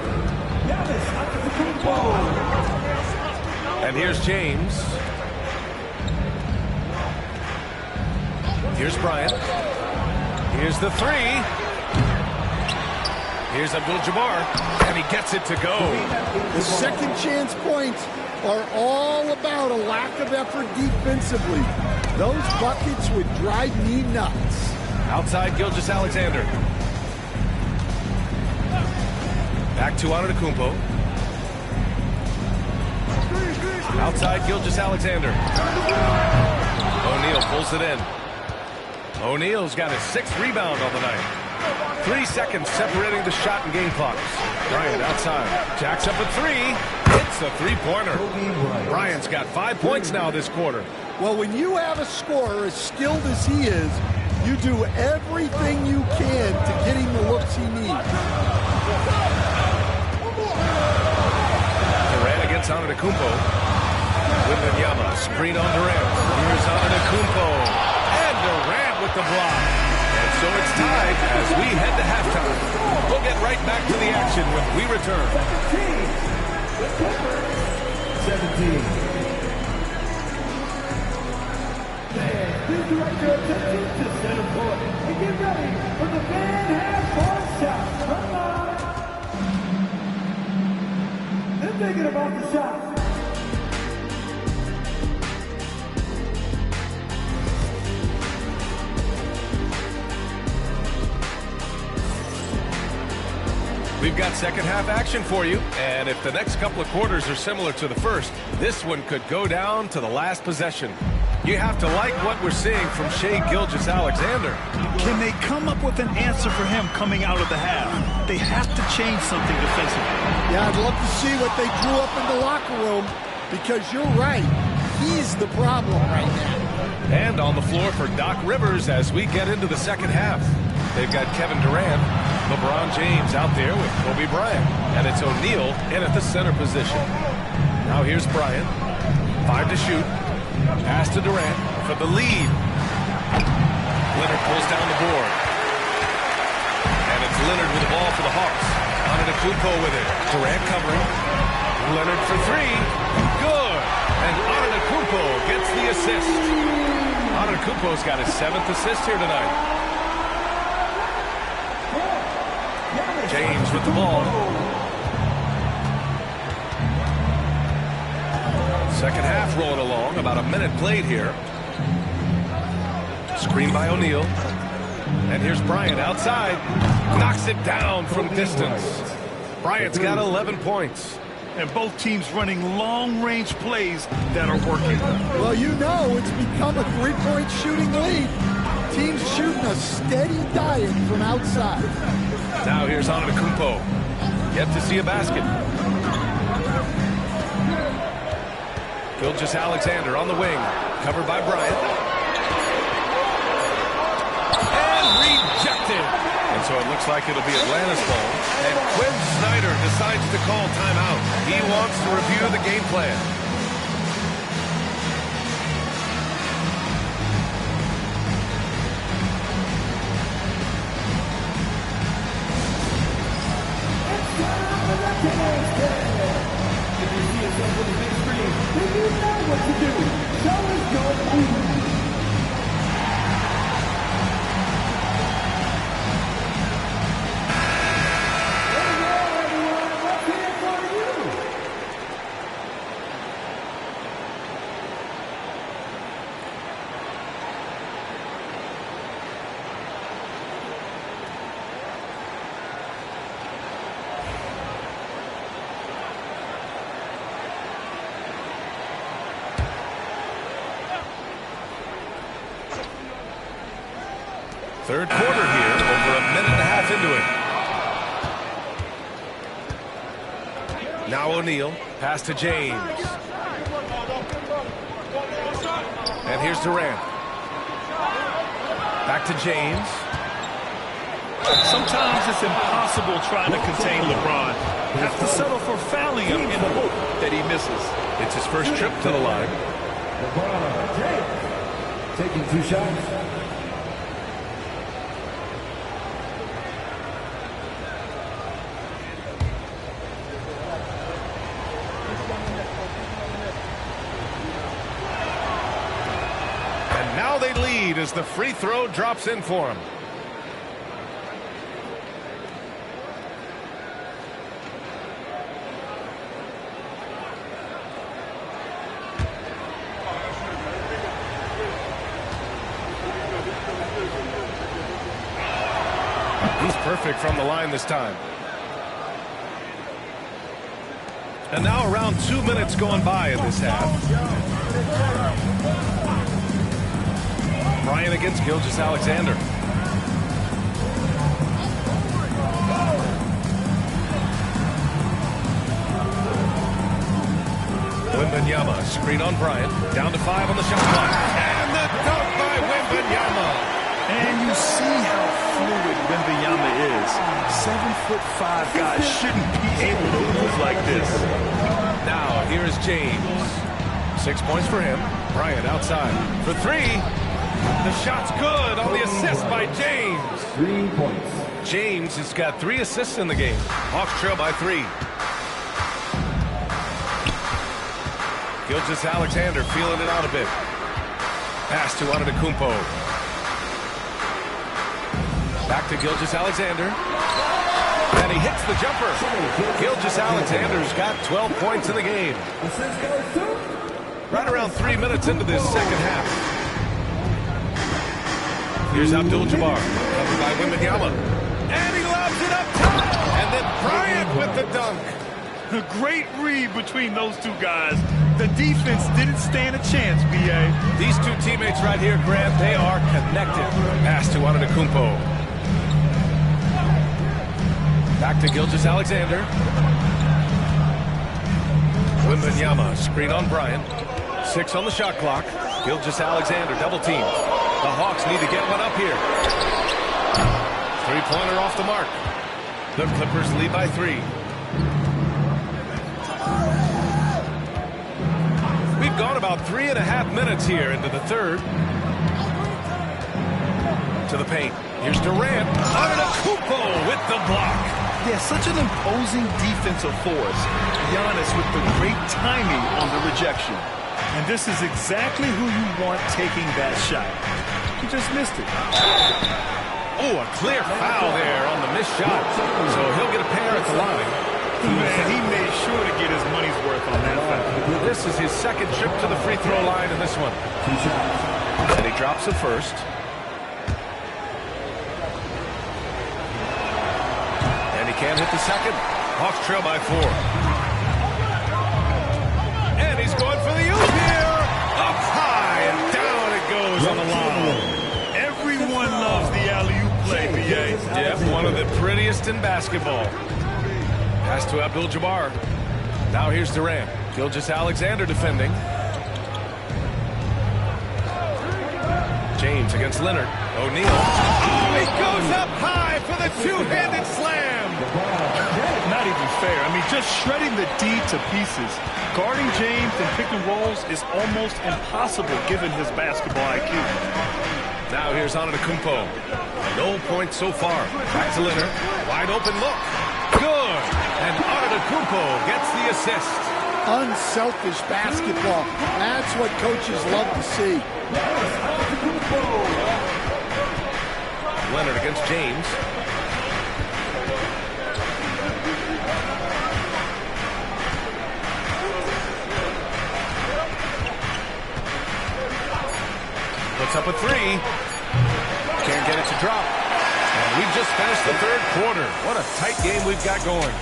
S7: And here's James. Here's Bryant. Here's the three. Here's Abdul-Jabbar, and he gets it to go.
S9: The second chance points are all about a lack of effort defensively. Those buckets would drive me nuts.
S7: Outside Gilgeous-Alexander. Back to Antetokounmpo. Outside Gilgeous-Alexander. O'Neal pulls it in. O'Neal's got his 6th rebound on the night. 3 seconds separating the shot and game clocks. Bryant outside. Jacks up a 3. Hits a 3-pointer. Bryant's got 5 points now this quarter.
S9: Well, when you have a scorer as skilled as he is, you do everything you can to get him the looks he needs.
S7: Durant against Antetokounmpo. Wembanyama, screen on Durant. Here's Antetokounmpo. And Durant with the block. And so it's tied as we head to halftime. We'll get right back to the action when we return.
S10: 17. Please direct your attention to center court and get ready for the Van half-court shot. Come on. They're thinking about the shot.
S7: We've got second half action for you, and if the next couple of quarters are similar to the first, this one could go down to the last possession. You have to like what we're seeing from Shai Gilgeous-Alexander.
S8: Can they come up with an answer for him coming out of the half? They have to change something defensively.
S9: Yeah, I'd love to see what they drew up in the locker room, because you're right. He's the problem right now.
S7: And on the floor for Doc Rivers as we get into the second half. They've got Kevin Durant, LeBron James out there with Kobe Bryant. And it's O'Neal in at the center position. Now here's Bryant. 5 to shoot. Pass to Durant for the lead. Leonard pulls down the board. And it's Leonard with the ball for the Hawks. Antetokounmpo with it. Durant covering. Leonard for 3. Good. And Antetokounmpo gets the assist. Antetokounmpo's got his 7th assist here tonight. James with the ball. Second half rolling along. About a minute played here. Screen by O'Neal. And here's Bryant outside. Knocks it down from distance. Bryant's got 11 points.
S8: And both teams running long-range plays that are working.
S9: Well, you know it's become a three-point shooting lead. Teams shooting a steady diet from outside.
S7: Now here's Antetokounmpo. Yet to see a basket. Gilgeous-Alexander on the wing. Covered by Bryant. And rejected. And so it looks like it'll be Atlanta's ball. And Quinn Snyder decides to call timeout. He wants to review the game plan.
S10: If you see yourself on the big screen, then you know what to do. Show us your move.
S7: Third quarter here, over a minute and a half into it. Now O'Neal, pass to James. And here's Durant. Back to James.
S8: Sometimes it's impossible trying to contain LeBron. Have to settle for fouling him in the hope that he misses.
S7: It's his first trip to the line.
S10: LeBron James taking 2 shots.
S7: Now they lead as the free throw drops in for him. He's perfect from the line this time. And now around 2 minutes going by in this half. Bryant against Gilgeous-Alexander. Wembanyama, screen on Bryant. Down to 5 on the shot clock. And the dunk by Wembanyama.
S8: And you see how fluid Wembanyama is. 7'5" guys shouldn't be able to move like this.
S7: Now here's James. 6 points for him. Bryant outside for 3. The shot's good on the assist by James.
S10: 3 points.
S7: James has got 3 assists in the game. Hawks trail by 3. Gilgeous-Alexander feeling it out a bit. Pass to Antetokounmpo. Back to Gilgeous-Alexander. And he hits the jumper. Gilgeous-Alexander's got 12 points in the game. Right around 3 minutes into this second half. Here's Abdul-Jabbar, covered by Wembanyama. And he lobs it up top. And then Bryant with the dunk.
S8: A great read between those two guys. The defense didn't stand a chance, B.A.
S7: These two teammates right here, Grant, they are connected. Pass to Antetokounmpo. Back to Gilgeous-Alexander. Wembanyama, screen on Bryant. 6 on the shot clock. Gilgeous-Alexander, double team. The Hawks need to get one up here. Three-pointer off the mark. The Clippers lead by 3. We've gone about 3.5 minutes here into the third. To the paint. Here's Durant. Antetokounmpo with the block.
S8: Yeah, such an imposing defensive force. Giannis with the great timing on the rejection. And this is exactly who you want taking that shot. He just missed it.
S7: Oh, a clear foul there on the missed shot. So he'll get a pair at the line.
S8: Man, he made sure to get his money's worth on that foul.
S7: This is his second trip to the free throw line in this one. And he drops it first. And he can't hit the second. Hawks trail by 4. And he's going for the oop here. Up high and down it goes on the line.
S8: Everyone loves the alley-oop play, B.A.
S7: Yeah, one of the prettiest in basketball. Pass to Abdul-Jabbar. Now here's Durant. Gilgeous-Alexander defending. James against Leonard. O'Neal. Oh, he goes up high for the two-handed slam.
S8: Not even fair. I mean, just shredding the D to pieces. Guarding James and pick and rolls is almost impossible given his basketball IQ.
S7: Now here's Antetokounmpo. No points so far. Back to Leonard. Wide open look. Good. And Antetokounmpo gets the assist.
S9: Unselfish basketball. That's what coaches love to see.
S7: Leonard against James. Puts up a 3. Can't get it to drop. And we've just finished the third quarter. What a tight game we've got going.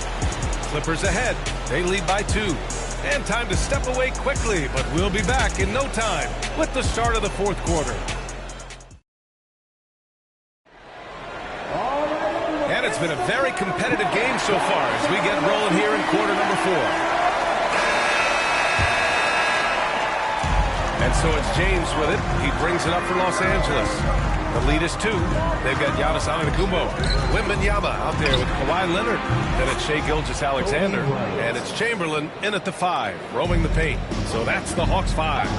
S7: Clippers ahead. They lead by 2. And time to step away quickly, but we'll be back in no time with the start of the fourth quarter. And it's been a very competitive game so far as we get rolling here in quarter number 4. And so it's James with it. He brings it up for Los Angeles. The lead is 2. They've got Giannis Antetokounmpo. Wembanyama out there with Kawhi Leonard. Then it's Shai Gilgeous-Alexander. And it's Chamberlain in at the 5, roaming the paint. So that's the Hawks 5.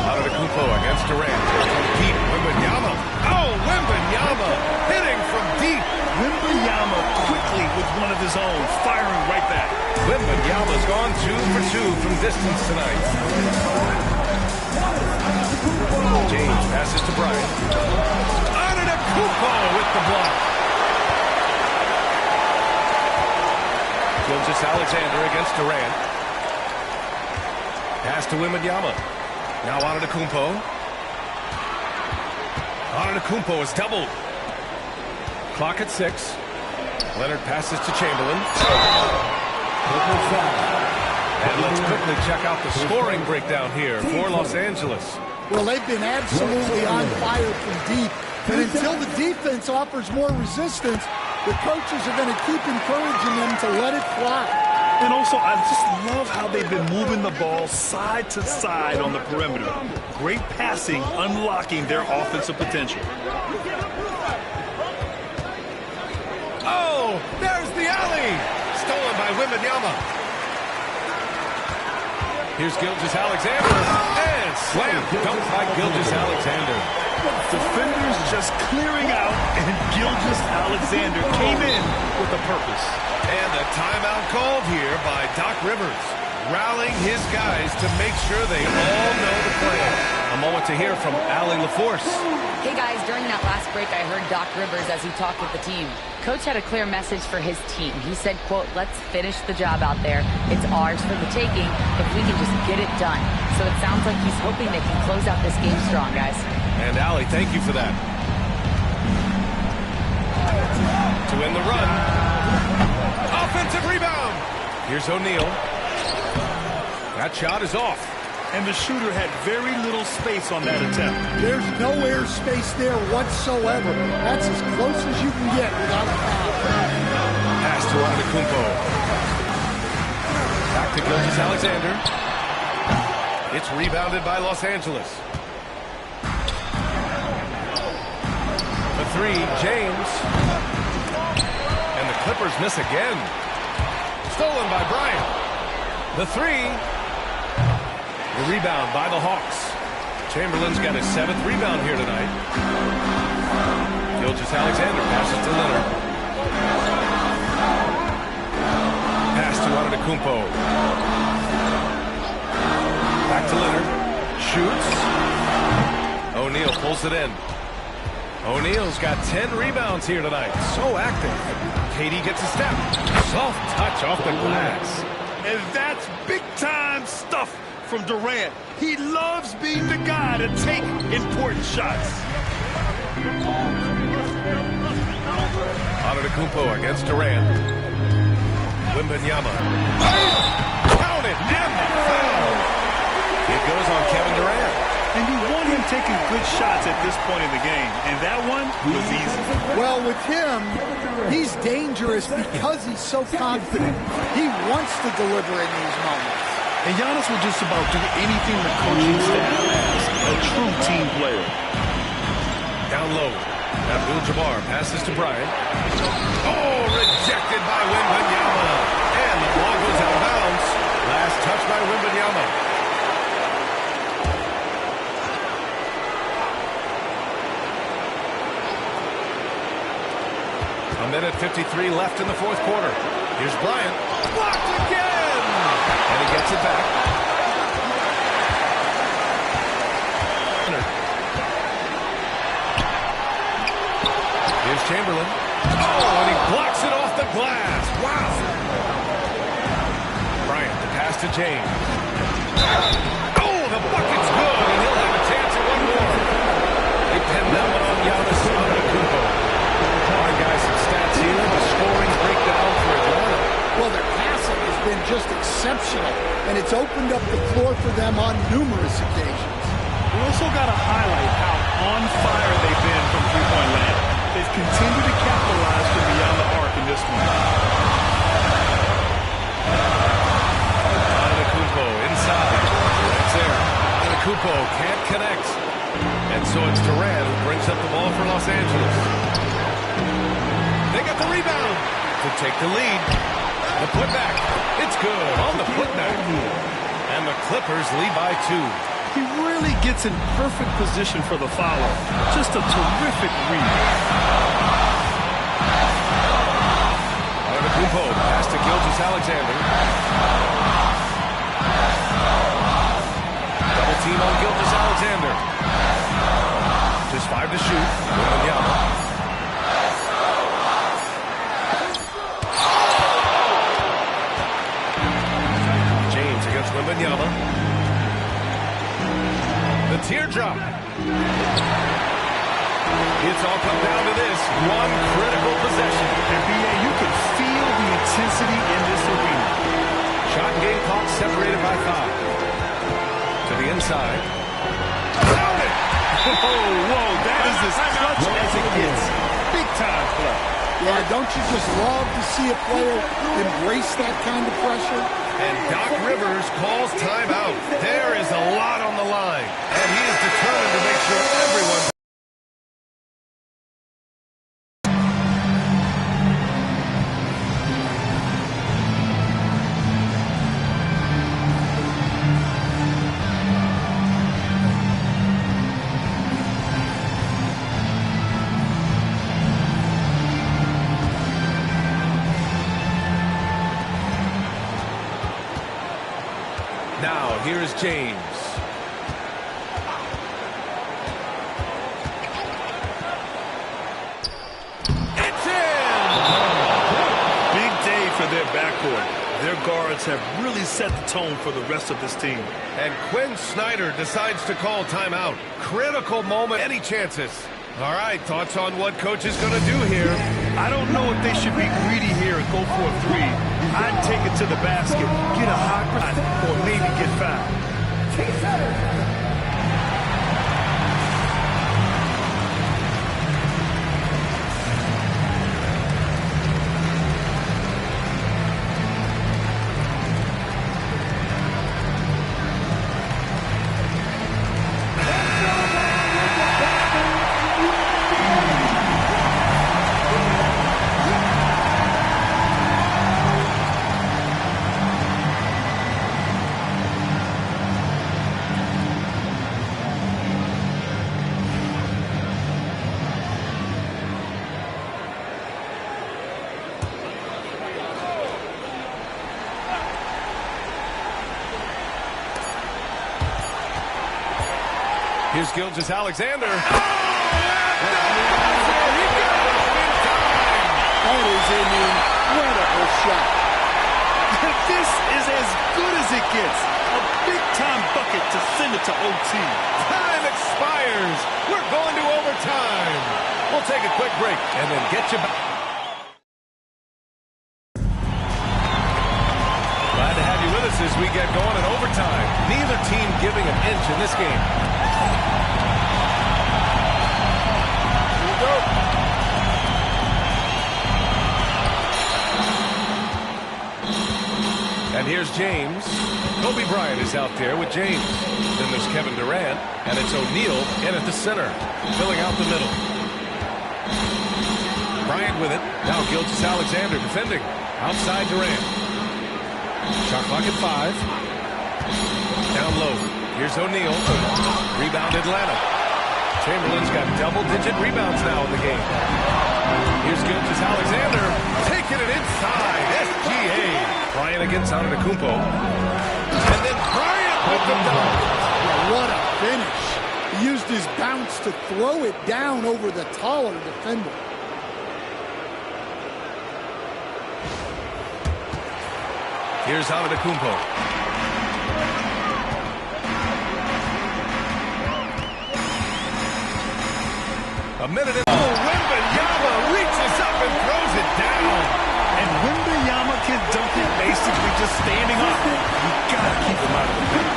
S7: Antetokounmpo against Durant. From deep, Wembanyama. Oh, Wembanyama hitting from deep.
S8: Wembanyama quickly with one of his own, firing right back.
S7: Wembanyama's gone 2 for 2 from distance tonight. James passes to Bryant. Antetokounmpo with the block. Gilgeous-Alexander against Durant. Pass to Wembanyama. Now Antetokounmpo. Antetokounmpo is doubled. Clock at 6. Leonard passes to Chamberlain. And let's quickly check out the scoring breakdown here for Los Angeles.
S9: Well, they've been absolutely on fire from deep. And until the defense offers more resistance, the coaches are going to keep encouraging them to let it fly.
S8: And also, I just love how they've been moving the ball side to side on the perimeter. Great passing, unlocking their offensive potential.
S7: Oh, there's the alley. Stolen by Wembanyama. Here's Gilgeous-Alexander. And slam dunk by Gilgeous-Alexander.
S8: Defenders just clearing out, and Gilgeous-Alexander came in with a purpose.
S7: And a timeout called here by Doc Rivers, rallying his guys to make sure they all know the plan. A moment to hear from Allie LaForce.
S11: Hey guys, during that last break, I heard Doc Rivers as he talked with the team. Coach had a clear message for his team. He said, quote, let's finish the job out there. It's ours for the taking if we can just get it done. So it sounds like he's hoping they can close out this game strong, guys.
S7: And Allie, thank you for that. To end the run. Offensive rebound. Here's O'Neal. That shot is off.
S8: And the shooter had very little space on that attempt.
S9: There's no air space there whatsoever. That's as close as you can get without a foul.
S7: Pass to Antetokounmpo. Back to Gilgeous-Alexander. It's rebounded by Los Angeles. The three, James. And the Clippers miss again. Stolen by Bryant. The three. The rebound by the Hawks. Chamberlain's got his 7th rebound here tonight. Gilgeous-Alexander passes to Leonard. Pass to Antetokounmpo. Back to Leonard. Shoots. O'Neal pulls it in. O'Neal's got 10 rebounds here tonight. So active. KD gets a step. Soft touch off the glass.
S8: And that's big-time stuff from Durant. He loves being the guy to take important shots.
S7: Antetokounmpo against Durant. Wembanyama. Count it! And the foul! It goes on Kevin Durant.
S8: And you want him taking good shots at this point in the game. And that one was easy.
S9: Well, with him, he's dangerous because he's so confident. He wants to deliver in these moments.
S8: And Giannis will just about do anything the coaching staff asks. A true team player.
S7: Down low. Abdul-Jabbar passes to Bryant. Oh, rejected by Wembanyama. And the ball goes out of bounds. Last touch by Wembanyama. A minute 53 left in the 4th quarter. Here's Bryant. Blocked again! And he gets it back. Here's Chamberlain. Oh, and he blocks it off the glass. Wow! Bryant, the pass to James. Oh, the bucket's good, and he'll have a chance at one more. They pin that one on Giannis Antetokounmpo. All right, guys, some stats here. The scoring breakdown for Atlanta.
S9: Well, their passing has been just exceptional, and it's opened up the floor for them on numerous occasions.
S8: We also got to highlight how on fire they've been from three-point land. They've continued to capitalize from beyond the arc in this one.
S7: Antetokounmpo inside. That's there. Antetokounmpo can't connect. And so it's Durant who brings up the ball for Los Angeles. They got the rebound to take the lead. The putback. It's good on the putback. And the Clippers lead by 2.
S8: He really gets in perfect position for the follow. Just a terrific read.
S7: Antetokounmpo pass to Gilgeous-Alexander. Double team on Gilgeous-Alexander. Just 5 to shoot. Wembanyama. James against Wembanyama. The teardrop. It's all come down to this one critical possession.
S8: And B.A., you can feel the intensity in this arena.
S7: Shot and game clock separated by 5. To the inside. Found it!
S8: Whoa, that is as clutch as it gets. Big time play.
S9: Yeah, don't you just love to see a player embrace that kind of pressure?
S7: And Doc Rivers calls timeout. There is a lot on the line. And he is determined to make sure everyone... Now, here is James. It's in!
S8: Big day for their backcourt. They're Their guards have really set the tone for the rest of this team.
S7: And Quinn Snyder decides to call timeout. Critical moment. Any chances? All right, thoughts on what coach is going to do here?
S8: I don't know if they should be greedy here and go for a three. I'd take it to the basket, get a hot shot, or maybe get fouled.
S7: Here's Gilgeous-Alexander.
S9: That is an incredible shot.
S8: This is as good as it gets. A big-time bucket to send it to OT.
S7: Time expires. We're going to overtime. We'll take a quick break and then get you back. Glad to have you with us as we get going in overtime. Neither team giving an inch in this game. And here's James. Kobe Bryant is out there with James. Then there's Kevin Durant, and it's O'Neal in at the center, filling out the middle. Bryant with it. Now Gilgeous-Alexander defending. Outside Durant. Shot clock at 5. Down low. Here's O'Neal. Rebound Atlanta. Chamberlain's got double-digit rebounds now in the game. Here's Gilgeous-Alexander taking it inside. SGA. Bryant against Antetokounmpo. And then Bryant with the dunk.
S9: What a finish. He used his bounce to throw it down over the taller defender.
S7: Here's Antetokounmpo. A minute in. Wembanyama reaches up and throws it down.
S8: And Wembanyama can dunk it basically just standing up. You gotta keep him out of the paint.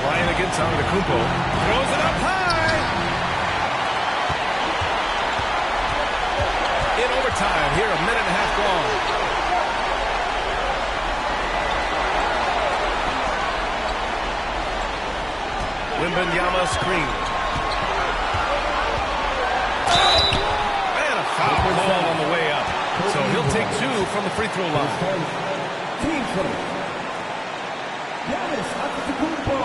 S7: Bryant against Antetokounmpo. Throws it up high. In overtime here, a minute and a half gone. Wembanyama screen. And a foul ball on the way up. So he'll take 2 from the free throw line.
S10: Team foul. Giannis Antetokounmpo.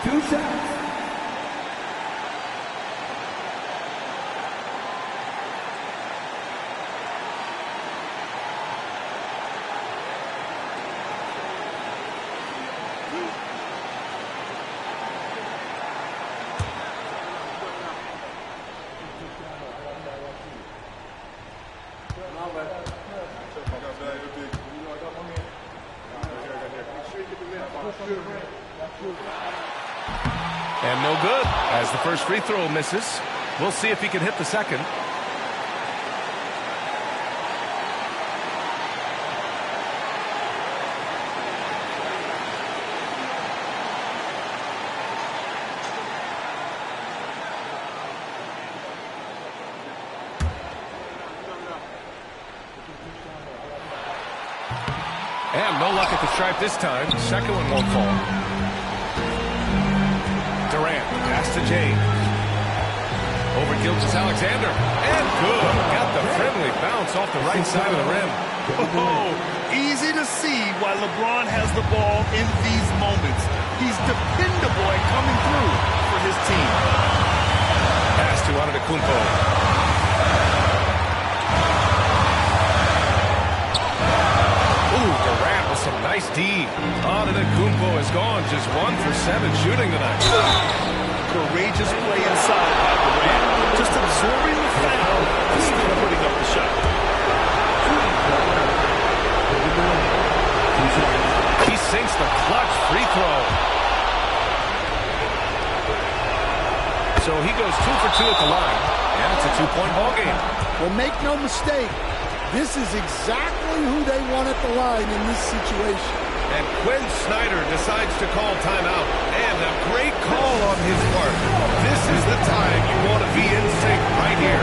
S10: 2 shots.
S7: And no good as the first free throw misses. We'll see if he can hit the second. And no luck at the stripe this time. Second one won't fall. Durant, pass to James. Over Gilgeous-Alexander. And good. Got the friendly bounce off the right side of the rim.
S8: Oh, easy to see why LeBron has the ball in these moments. He's dependable at coming through for his team.
S7: Pass to Antetokounmpo. Durant with some nice D. Antetokounmpo has gone just 1 for 7 shooting tonight.
S8: Courageous play inside by Durant. Just absorbing the foul and still putting up the shot.
S7: He sinks the clutch free throw. So he goes 2 for 2 at the line, and it's a 2-point ball game.
S9: Well, make no mistake, this is exactly who they want at the line in this situation.
S7: And Quinn Snyder decides to call timeout, and a great call on his part. This is the time you want to be in sync right here.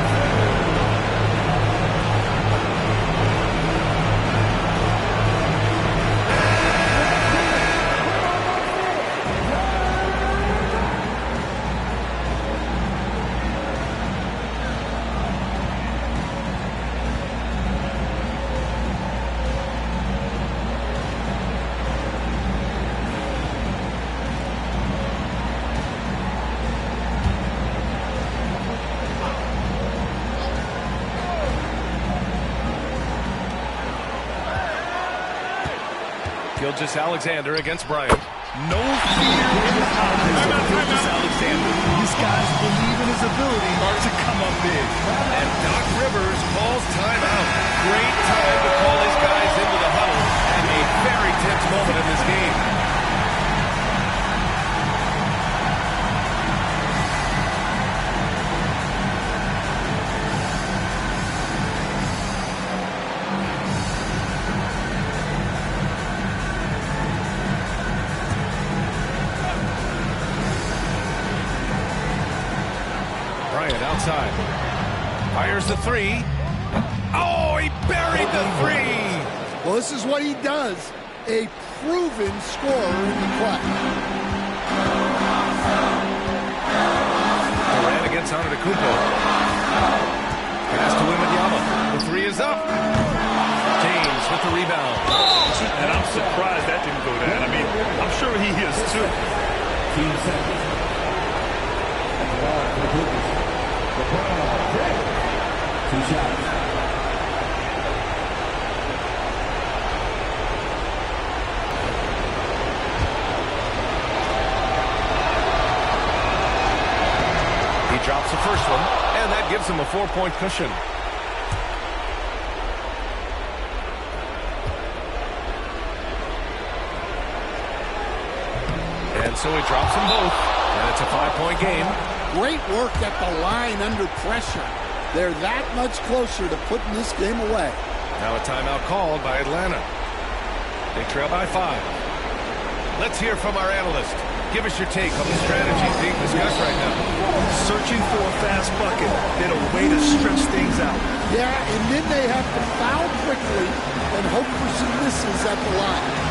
S7: Gilgeous-Alexander against Bryant.
S8: No fear in the house for Gilgeous-Alexander. These guys believe in his ability to come up big.
S7: And Doc Rivers calls timeout. Great time to call his guys into the huddle and a very tense moment in this game. Outside. Fires the three. Oh, he buried the three.
S9: Well, this is what he does. A proven scorer in the clutch.
S7: Durant against Antetokounmpo. Pass to Wembanyama. The three is up. James with the rebound.
S8: And I'm surprised that didn't go down. I mean, I'm sure he is too. 2 seconds. Two shots.
S7: He drops the first one, and that gives him a 4-point cushion. And so he drops them both, and it's a 5-point game.
S9: Great work at the line under pressure. They're that much closer to putting this game away.
S7: Now a timeout called by Atlanta. They trail by 5. Let's hear from our analyst. Give us your take on the strategies being discussed right now.
S8: Searching for a fast bucket, then a way to stretch things out.
S9: Yeah, and then they have to foul quickly and hope for some misses at the line.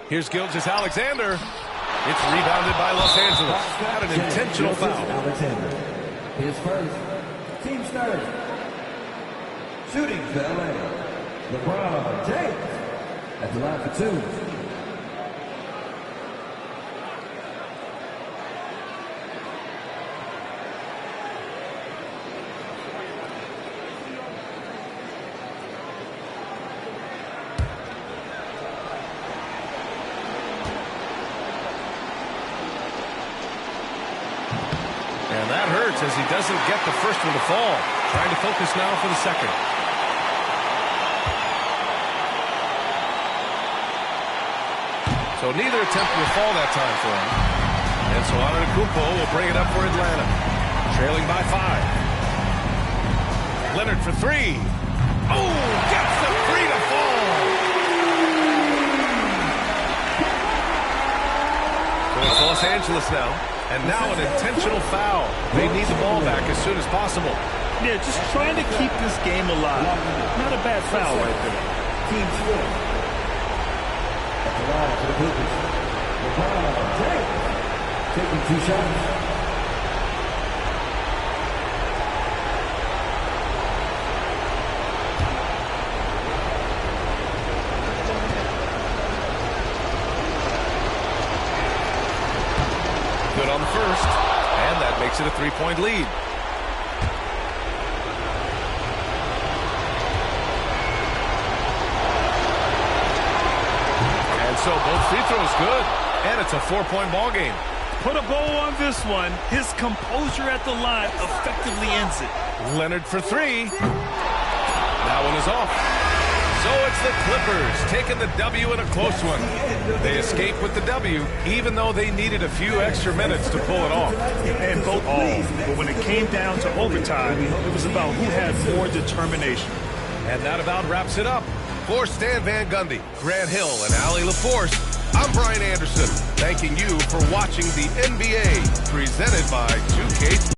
S7: Here's Gilgeous-Alexander. It's rebounded by Los Angeles. Got an intentional foul.
S10: Alexander. His first. Team's third. Shooting for LA. LeBron James at the line for 2.
S7: And that hurts as he doesn't get the first one to fall. Trying to focus now for the second. So neither attempt will fall that time for him. And so Antetokounmpo will bring it up for Atlanta. Trailing by 5. Leonard for 3. Oh, gets the 3 to fall. So it's Los Angeles now. And now an intentional foul. They need the ball back as soon as possible.
S8: Yeah, just trying to keep this game alive. Not a bad foul right there.
S10: Team 4. At The line for the Clippers. LeBron James taking 2 shots.
S7: Good on the first, and that makes it a 3-point lead. And so both free throws good, and it's a 4-point ball game.
S8: Put a bow on this one. His composure at the line effectively ends it.
S7: Leonard for 3. That one is off. So it's the Clippers taking the W in a close one. They escape with the W, even though they needed a few extra minutes to pull it off.
S8: And both but when it came down to overtime, it was about who had more determination.
S7: And that about wraps it up. For Stan Van Gundy, Grant Hill, and Allie LaForce, I'm Brian Anderson, thanking you for watching the NBA, presented by 2K.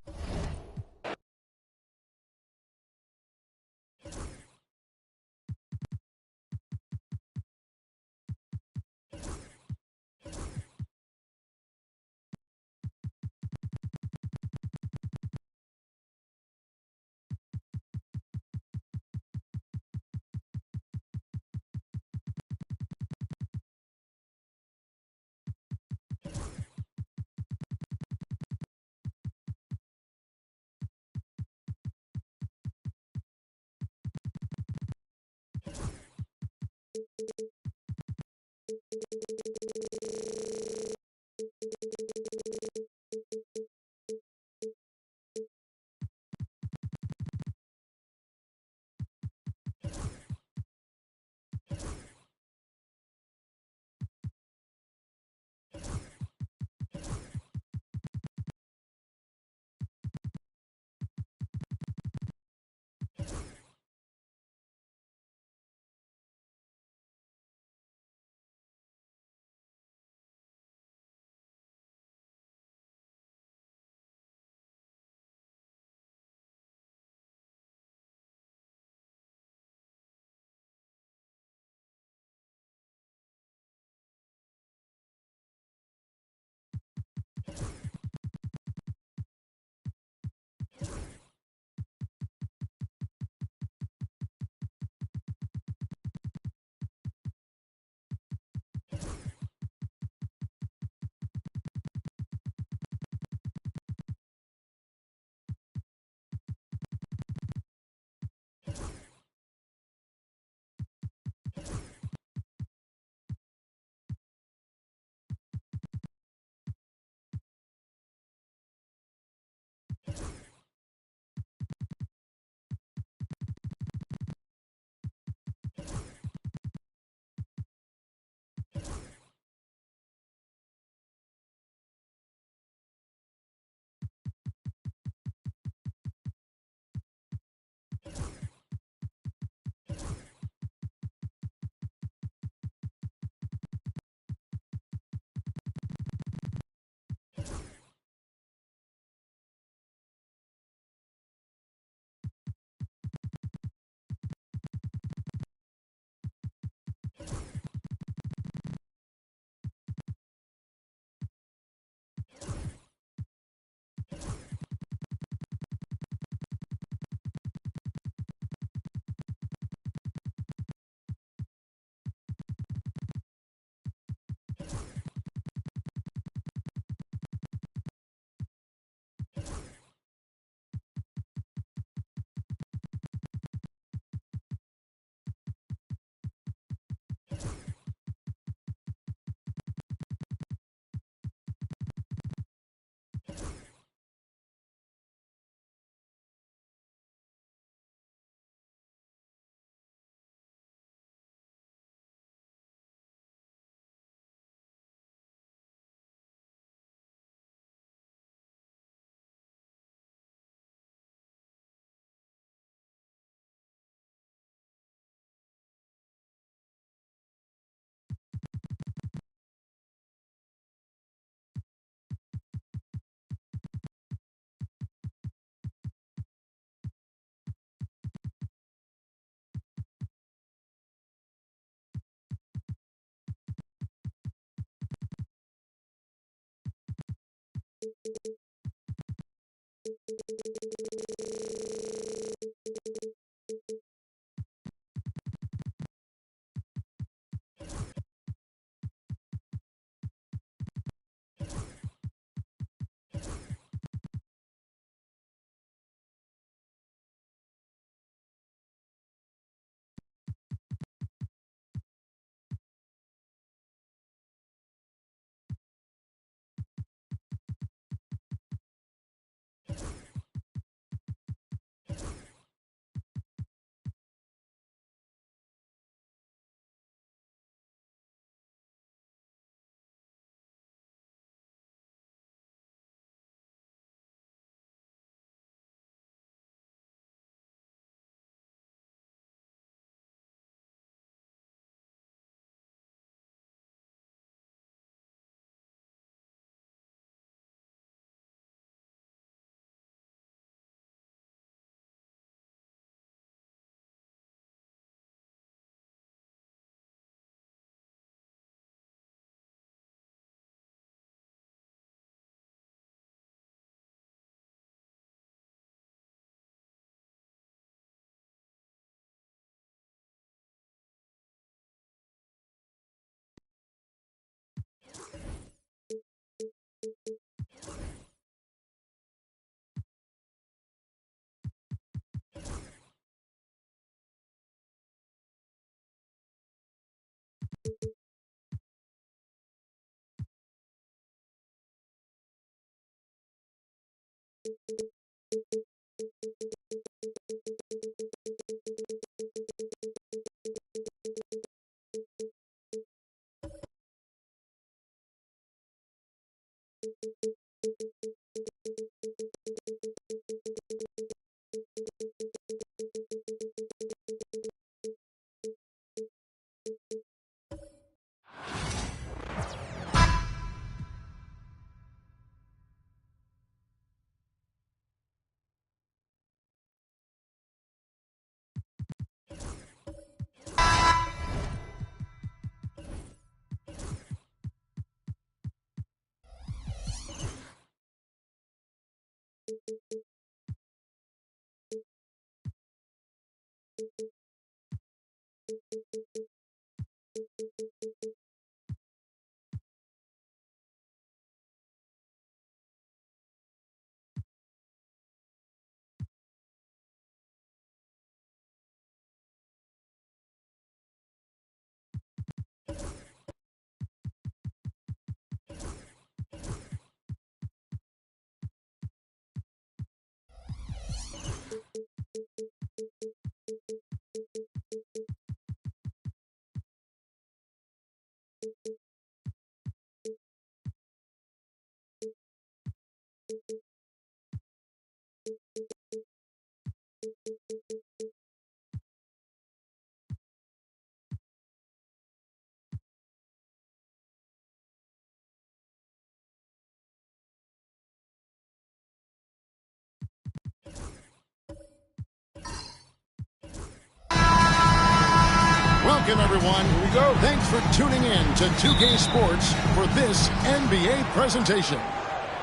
S1: Welcome, everyone. Here we go. Thanks for tuning in to 2K Sports for this NBA presentation.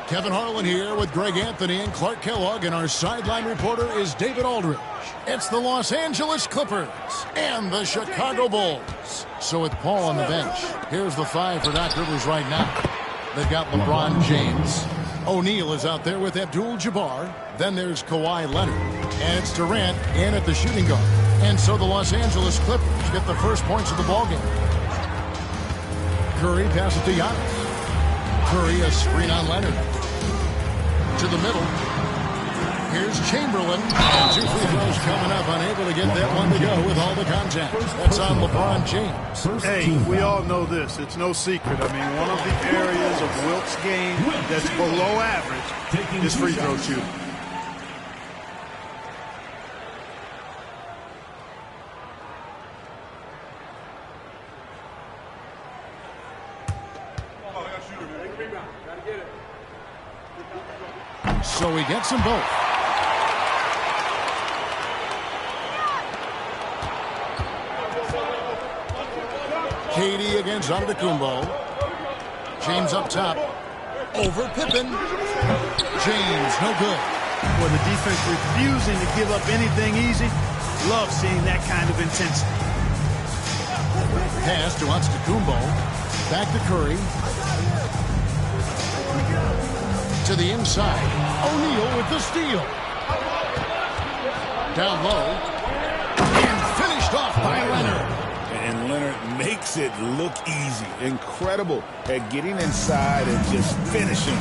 S1: Kevin Harlan here with Greg Anthony and Clark Kellogg, and our sideline reporter is David Aldridge. It's the Los Angeles Clippers and the Chicago Bulls. So with Paul on the bench, here's the five for Doc Rivers right now. They've got LeBron James. O'Neal is out there with Abdul-Jabbar. Then there's Kawhi Leonard. And it's Durant in at the shooting guard. And so the Los Angeles Clippers get the first points of the ballgame. Curry passes to Giannis. Curry a screen on Leonard. To the middle. Here's Chamberlain. And two free throws coming up. Unable to get that one to go with all the contact. That's on LeBron James.
S12: Hey, we all know this. It's no secret. I mean, one of the areas of Wilt's game that's below average is free throw shooting.
S1: So he gets them both. KD against Antetokounmpo. James up top. Over Pippen. James, no good.
S12: Well, the defense refusing to give up anything easy. Love seeing that kind of intensity.
S1: Pass to Antetokounmpo. Back to Curry. To the inside. O'Neal with the steal. Down low. And finished off by Leonard.
S2: And Leonard makes it look easy. Incredible at getting inside and just finishing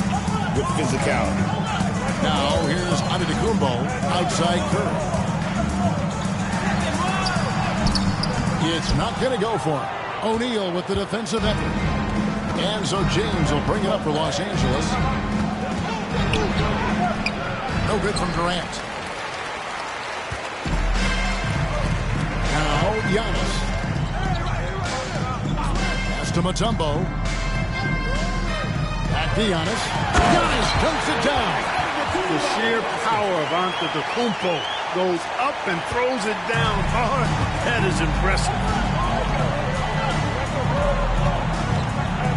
S2: with physicality.
S1: Now here's Antetokounmpo outside Curry. It's not going to go for him. O'Neal with the defensive effort. And so James will bring it up for Los Angeles. No good from Durant. Now Giannis. Pass to Mutombo. Back to Giannis. Giannis dunks it down.
S12: The sheer power of Antetokounmpo goes up and throws it down hard. That is impressive.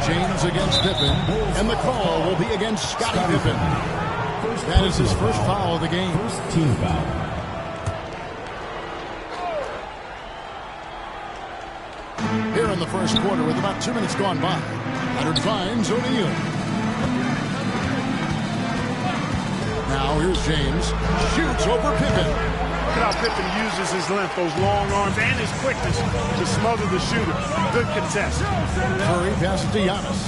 S1: James against Pippen, and the call will be against Scottie Pippen. That is his first foul of the game.
S5: First team foul.
S1: Here in the first quarter with about 2 minutes gone by, Leonard finds O'Neal. Now here's James. Shoots over Pippen.
S12: Look at how Pippen uses his length, those long arms, and his quickness to smother the shooter. Good contest.
S1: Curry passes to Giannis.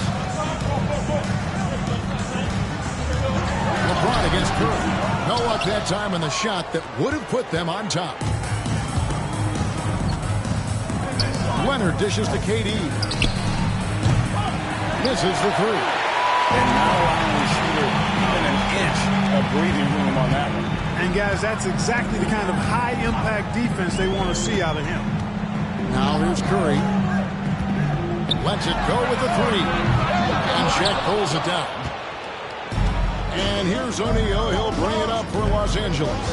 S1: LeBron against Curry. No luck that time on the shot that would have put them on top. Leonard dishes to KD. Misses the three.
S2: And not allowing the shooter even an inch of breathing room on that one.
S12: And guys, that's exactly the kind of high-impact defense they want to see out of him.
S1: Now here's Curry. Lets it go with the three. And Shaq pulls it down. And here's O'Neal. He'll bring it up for Los Angeles.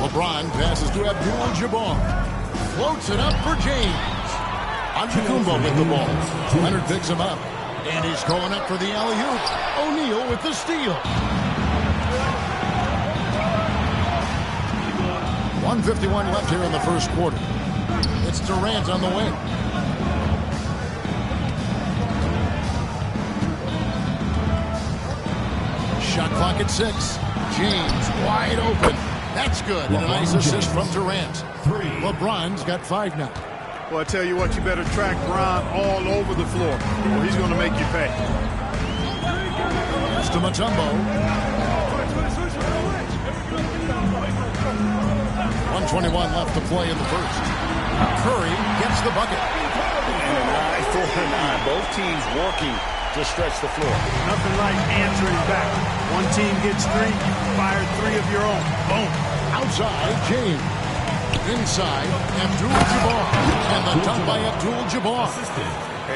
S1: LeBron passes to Abdul-Jabbar. Floats it up for James. Antetokounmpo with the ball. Leonard picks him up. And he's going up for the alley-oop. O'Neal with the steal. 1:51 left here in the first quarter. It's Durant on the wing. Shot clock at 6. James wide open. That's good. And a nice assist from Durant. LeBron's got 5 now.
S12: Well, I tell you what, you better track Bron all over the floor, or he's going to make you pay.
S1: Pass to Mutombo. 1:21 left to play in the first. Curry gets the bucket.
S2: And an eye for an eye. Both teams working to stretch the floor.
S12: Nothing like answering back. One team gets 3, you fire 3 of your own. Boom.
S1: Outside, James. Inside, Abdul-Jabbar. And the dunk by Abdul-Jabbar.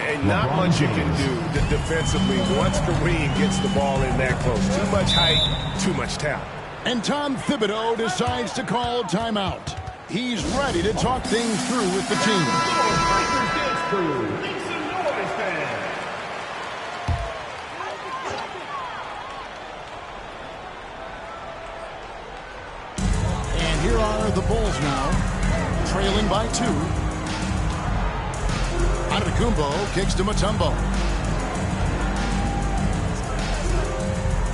S7: And not much you can do defensively once Kareem gets the ball in that close. Too much height, too much talent.
S1: And Tom Thibodeau decides to call timeout. He's ready to talk things through with the team. And here are the Bulls now, trailing by 2. Antetokounmpo kicks to Mutombo.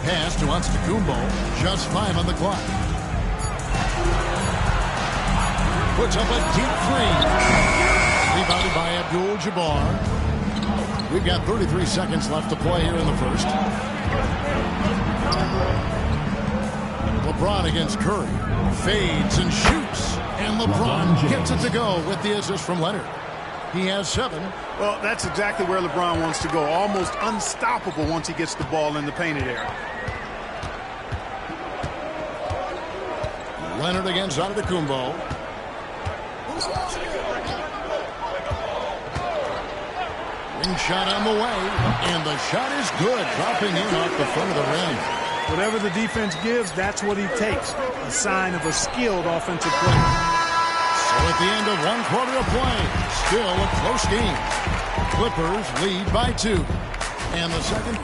S1: Pass to Antetokounmpo. Just 5 on the clock. Puts up a deep 3. Rebounded by Abdul-Jabbar. We've got 33 seconds left to play here in the first. LeBron against Curry. Fades and shoots. And LeBron gets it to go with the assist from Leonard. He has 7.
S12: Well, that's exactly where LeBron wants to go. Almost unstoppable once he gets the ball in the painted area.
S1: Leonard against Antetokounmpo. Ring shot on the way. And the shot is good. Dropping in off the front of the rim.
S12: Whatever the defense gives, that's what he takes. A sign of a skilled offensive player.
S1: So at the end of 1 quarter of play, still a close game. Clippers lead by 2. And the second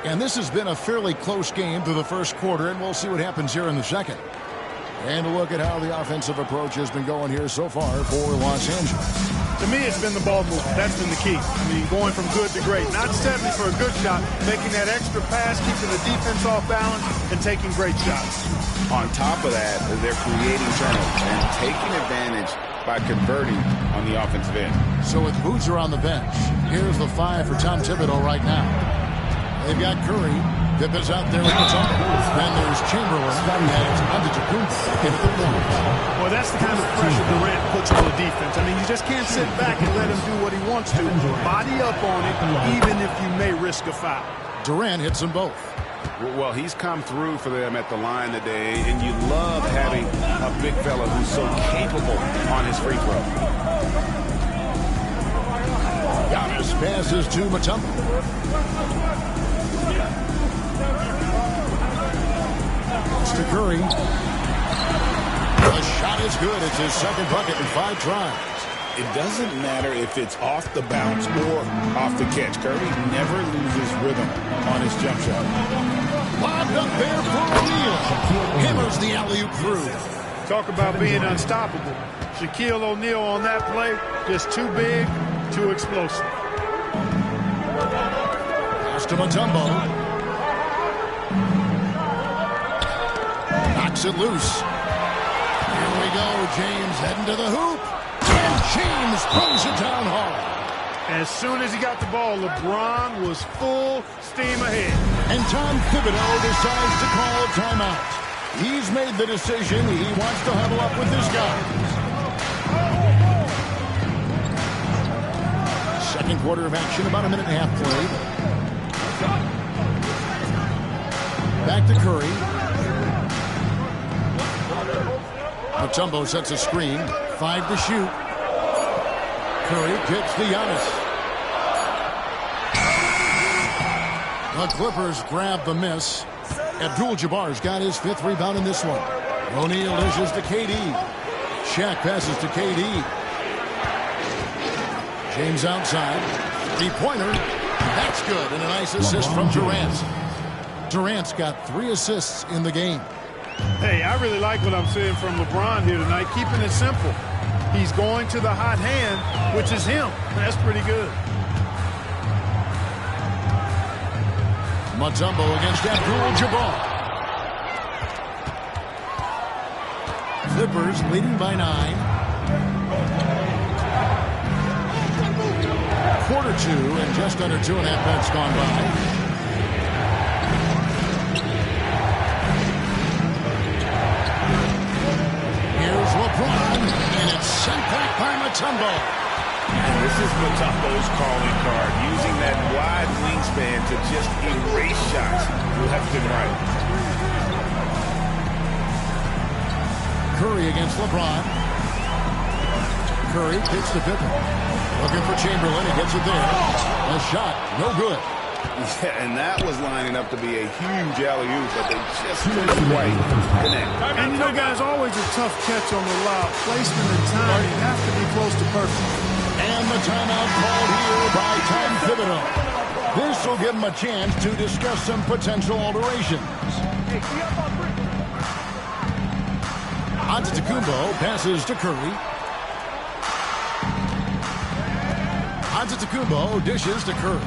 S1: And this has been a fairly close game through the first quarter, and we'll see what happens here in the second. And a look at how the offensive approach has been going here so far for Los Angeles.
S12: To me, it's been the ball movement. That's been the key. I mean, going from good to great. Not settling for a good shot, making that extra pass, keeping the defense off balance, and taking great shots.
S2: On top of that, they're creating turnovers and taking advantage by converting on the offensive end.
S1: So with Boozer on the bench, here's the 5 for Tom Thibodeau right now. They've got Curry. Pippen's out there with the top. Then there's Chamberlain and Antetokounmpo in the corner.
S12: Well, that's the kind of pressure Durant puts on the defense. I mean, you just can't sit back and let him do what he wants to. Body up on it, even if you may risk a foul.
S1: Durant hits them both.
S2: Well, he's come through for them at the line today, and you love having a big fella who's so capable on his free throw.
S1: Giannis passes to Mutombo. It's to Curry. The shot is good. It's his second bucket in 5 tries.
S2: It doesn't matter if it's off the bounce or off the catch. Curry never loses rhythm on his jump shot.
S1: Lobbed up there for O'Neal. Hammers the alley-oop through.
S12: Talk about being unstoppable. Shaquille O'Neal on that play, just too big, too explosive.
S1: Pass to Mutombo. Knocks it loose. Here we go. James heading to the hoop. And James throws it down hard.
S12: As soon as he got the ball, LeBron was full steam ahead.
S1: And Tom Thibodeau decides to call a timeout. He's made the decision. He wants to huddle up with his guys. Second quarter of action, about a minute and a half played. Back to Curry. Mutombo sets a screen. 5 to shoot. Curry kicks to Giannis. The Clippers grab the miss. Abdul-Jabbar's got his 5th rebound in this one. O'Neal dishes to KD. Shaq passes to KD. James outside. 3-pointer. That's good. And a nice assist from Durant. Durant's got 3 assists in the game.
S12: Hey, I really like what I'm seeing from LeBron here tonight, keeping it simple. He's going to the hot hand, which is him. That's pretty good.
S1: Mutombo against Abdul-Jabbar. Clippers leading by 9. Quarter 2 and just under 2.5 minutes gone by. Here's LeBron, and it's sent back by Mutombo.
S2: And this is Mutombo's calling card, using that wide wingspan to just erase shots left and right.
S1: Curry against LeBron. Curry kicks to Pippen. Looking for Chamberlain. He gets it there. A shot. No good.
S2: Yeah, and that was lining up to be a huge alley-oop, but they just couldn't quite connect.
S12: And you know, guys, always a tough catch on the lob. Placement and timing have to be close to perfect.
S1: And the timeout called here by Tom Thibodeau. This will give him a chance to discuss some potential alterations. Antetokounmpo passes to Curry. Antetokounmpo dishes to Curry.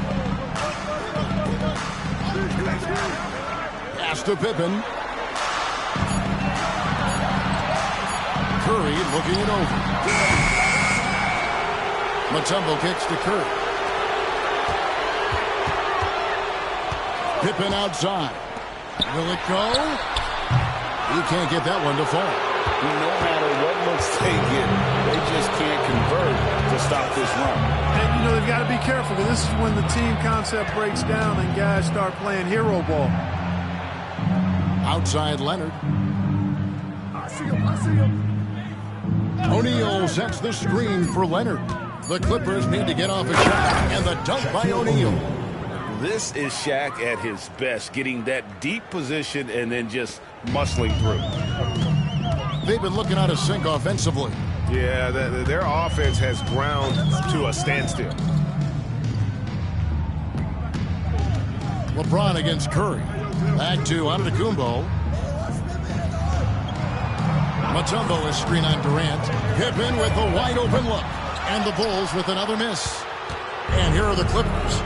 S1: Pass to Pippen. Curry looking it over. Mutombo kicks to Curry. Pippen outside. Will it go? He can't get that one to fall.
S2: No matter what looks they get, they just can't convert to stop this run.
S12: And, you know, they've got to be careful, because this is when the team concept breaks down and guys start playing hero ball.
S1: Outside Leonard.
S12: I see him.
S1: O'Neal sets the screen for Leonard. The Clippers need to get off a shot, and the dunk by O'Neal.
S2: This is Shaq at his best, getting that deep position and then just muscling through.
S1: They've been looking out of sync offensively.
S7: Yeah, their offense has ground to a standstill.
S1: LeBron against Curry. Back to Antetokounmpo. Mutombo is screen on Durant. Pippen with the wide open look. And the Bulls with another miss. And here are the Clippers.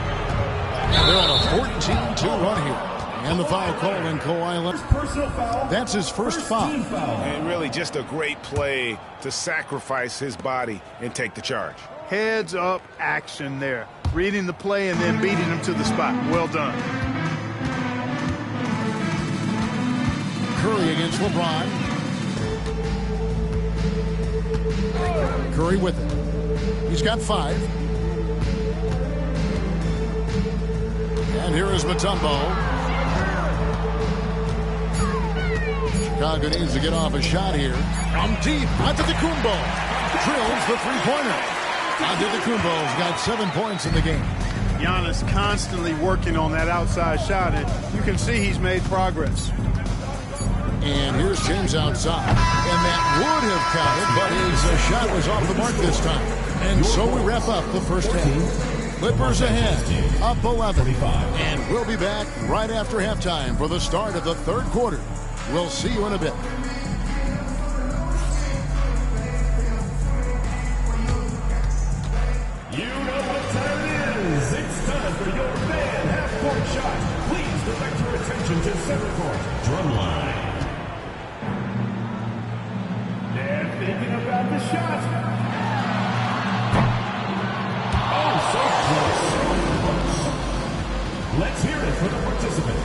S1: They're on a 14-2 run here. And the foul call on Kawhi Leonard. That's his first foul.
S2: And really just a great play to sacrifice his body and take the charge.
S12: Heads up action there. Reading the play and then beating him to the spot. Well done.
S1: Curry against LeBron. Curry with it. He's got 5. And here is Mutombo. Chicago needs to get off a shot here. From deep, Antetokounmpo drills the three-pointer. Antetokounmpo's got 7 points in the game.
S12: Giannis constantly working on that outside shot, and you can see he's made progress.
S1: And here's James outside. And that would have counted, but his shot was off the mark this time. And so we wrap up the first half. Clippers ahead, up 11. And we'll be back right after halftime for the start of the third quarter. We'll see you in a bit.
S5: You know what time it is. It's time for your fan half-court shot. Please direct your attention to center court. Drumline. They're thinking about the shot. Oh, so close. Let's hear it for the participant.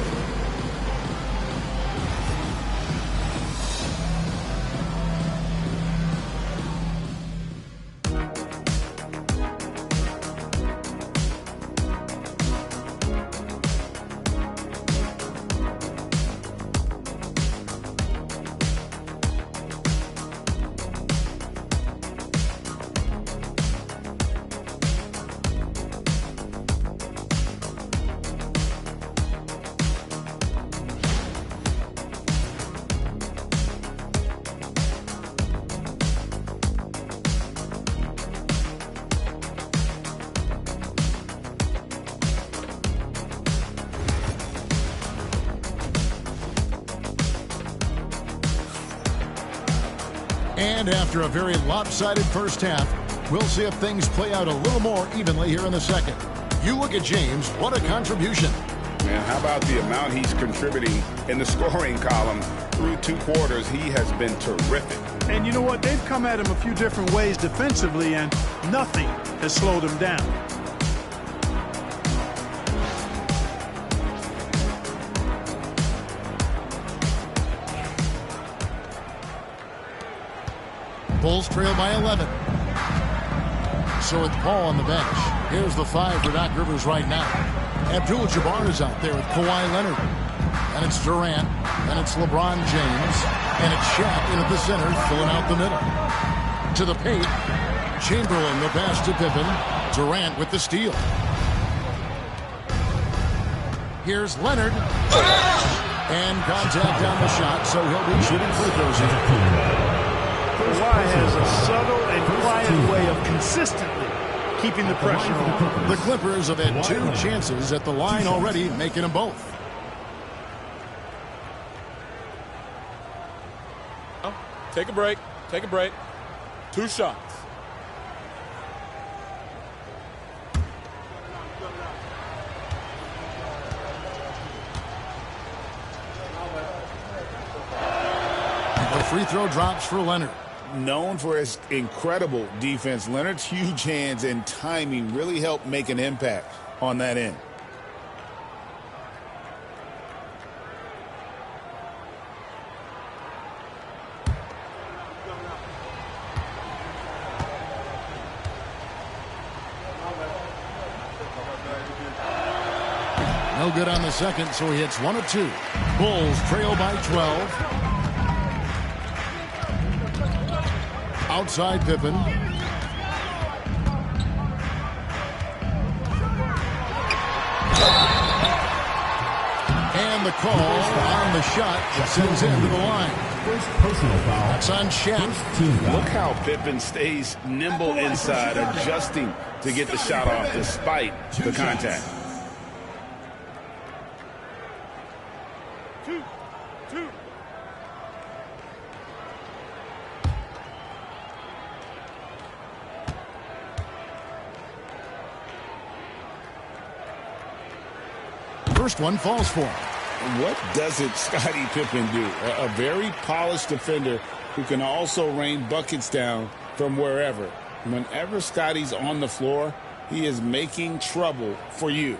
S1: And after a very lopsided first half, we'll see if things play out a little more evenly here in the second. You look at James, what a contribution.
S2: Man, how about the amount he's contributing in the scoring column through 2 quarters? He has been terrific.
S12: And you know what? They've come at him a few different ways defensively, and nothing has slowed him down.
S1: Bulls trail by 11. So with Paul on the bench, here's the 5 for Doc Rivers right now. Abdul-Jabbar is out there with Kawhi Leonard. And it's Durant. And it's LeBron James. And it's Shaq in at the center, filling out the middle. To the paint. Chamberlain the pass to Pippen. Durant with the steal. Here's Leonard. And contact on the shot, so he'll be shooting free throws.
S12: Kawhi has a subtle and quiet way of consistently keeping the pressure on.
S1: The Clippers have had 2 chances at the line already, making them both.
S6: Take a break. Take a break. 2 shots.
S1: The free throw drops for Leonard.
S2: Known for his incredible defense, Leonard's huge hands and timing really helped make an impact on that end.
S1: No good on the second, so he hits 1 of 2. Bulls trail by 12. Outside Pippen. And the call on the shot that sends him to the line.
S5: First personal foul.
S1: That's on Shaq.
S2: Look how Pippen stays nimble inside, adjusting to get the shot off despite the contact.
S6: Two.
S1: First one falls for him.
S2: What doesn't Scottie Pippen do? A very polished defender who can also rain buckets down from wherever. Whenever Scottie's on the floor, he is making trouble for you.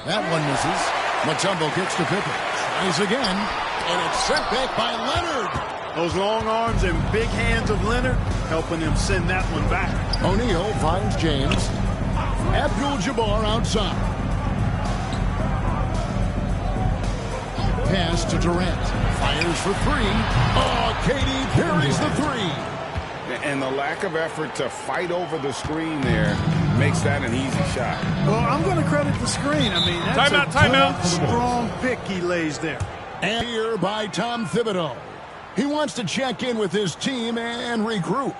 S1: That one misses. Mutombo kicks to Pippen. Tries again, and it's sent back by Leonard.
S12: Those long arms and big hands of Leonard helping him send that one back.
S1: O'Neal finds James. Abdul-Jabbar outside. Pass to Durant. Fires for three. Oh, KD carries the three.
S2: And the lack of effort to fight over the screen there makes that an easy shot.
S12: Well, I'm going to credit the screen. I mean, that's
S6: timeout.
S12: Good, strong pick he lays there.
S1: And here by Tom Thibodeau. He wants to check in with his team and regroup.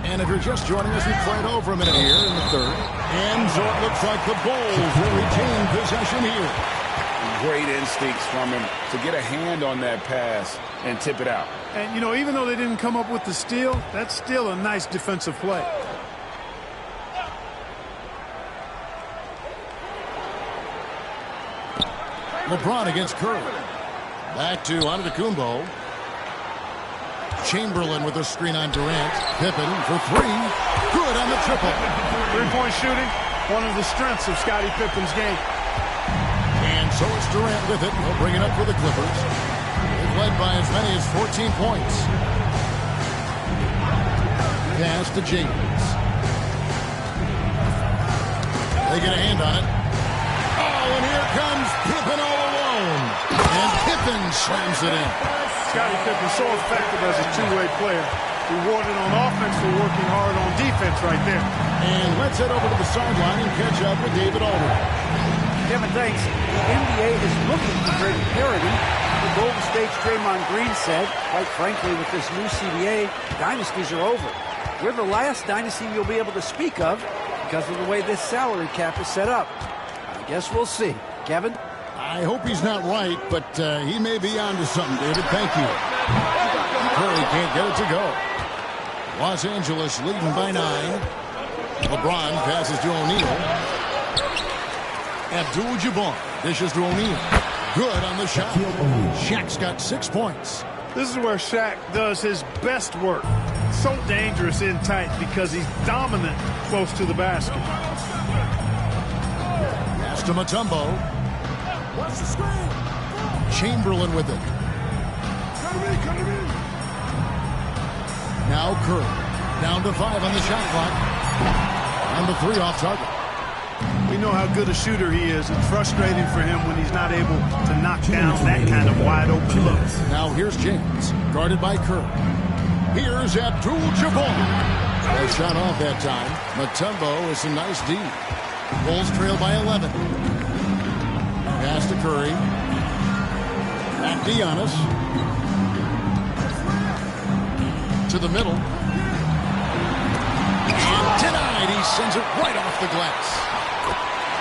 S1: And if you're just joining us, we played over a minute here in the third. And so it looks like the Bulls will retain possession here.
S2: Great instincts from him to get a hand on that pass and tip it out.
S12: And, you know, even though they didn't come up with the steal, that's still a nice defensive play.
S1: LeBron against Curry. Back to Antetokounmpo. Chamberlain with a screen on Durant. Pippen for three. Good on the triple.
S12: Three-point shooting, one of the strengths of Scottie Pippen's game.
S1: And so it's Durant with it. He'll bring it up for the Clippers. They've led by as many as 14 points. Pass to James. They get a hand on it. Oh, and here comes Pippen all alone. And Pippen slams it in.
S12: Scottie Pippen so effective as a two-way player. Rewarded on offense for working hard on defense right there.
S1: And let's head over to the sideline and catch up with David Aldridge.
S3: Kevin, thanks. The NBA is looking to bring parity. The Golden State's Draymond Green said, quite frankly, with this new CBA, dynasties are over. We're the last dynasty you'll be able to speak of because of the way this salary cap is set up. I guess we'll see. Kevin?
S1: I hope he's not right, but he may be onto something, David. Thank you. Curry can't get it to go. Los Angeles leading by 9. LeBron passes to O'Neal. Abdul-Jabbar dishes to O'Neal. Good on the shot. Shaq's got 6 points.
S12: This is where Shaq does his best work. So dangerous in tight because he's dominant close to the basket.
S1: Pass to Mutombo. Chamberlain with it. Now Curry. Down to 5 on the shot clock. On the 3 off target.
S12: We know how good a shooter he is. It's frustrating for him when he's not able to knock down that kind of wide open look.
S1: Now here's James, guarded by Curry. Here's Abdul-Jabbar. A shot off that time. Mutombo is a nice D. Bulls trail by 11. Pass to Curry. Back to Giannis. To the middle. And denied. He sends it right off the glass.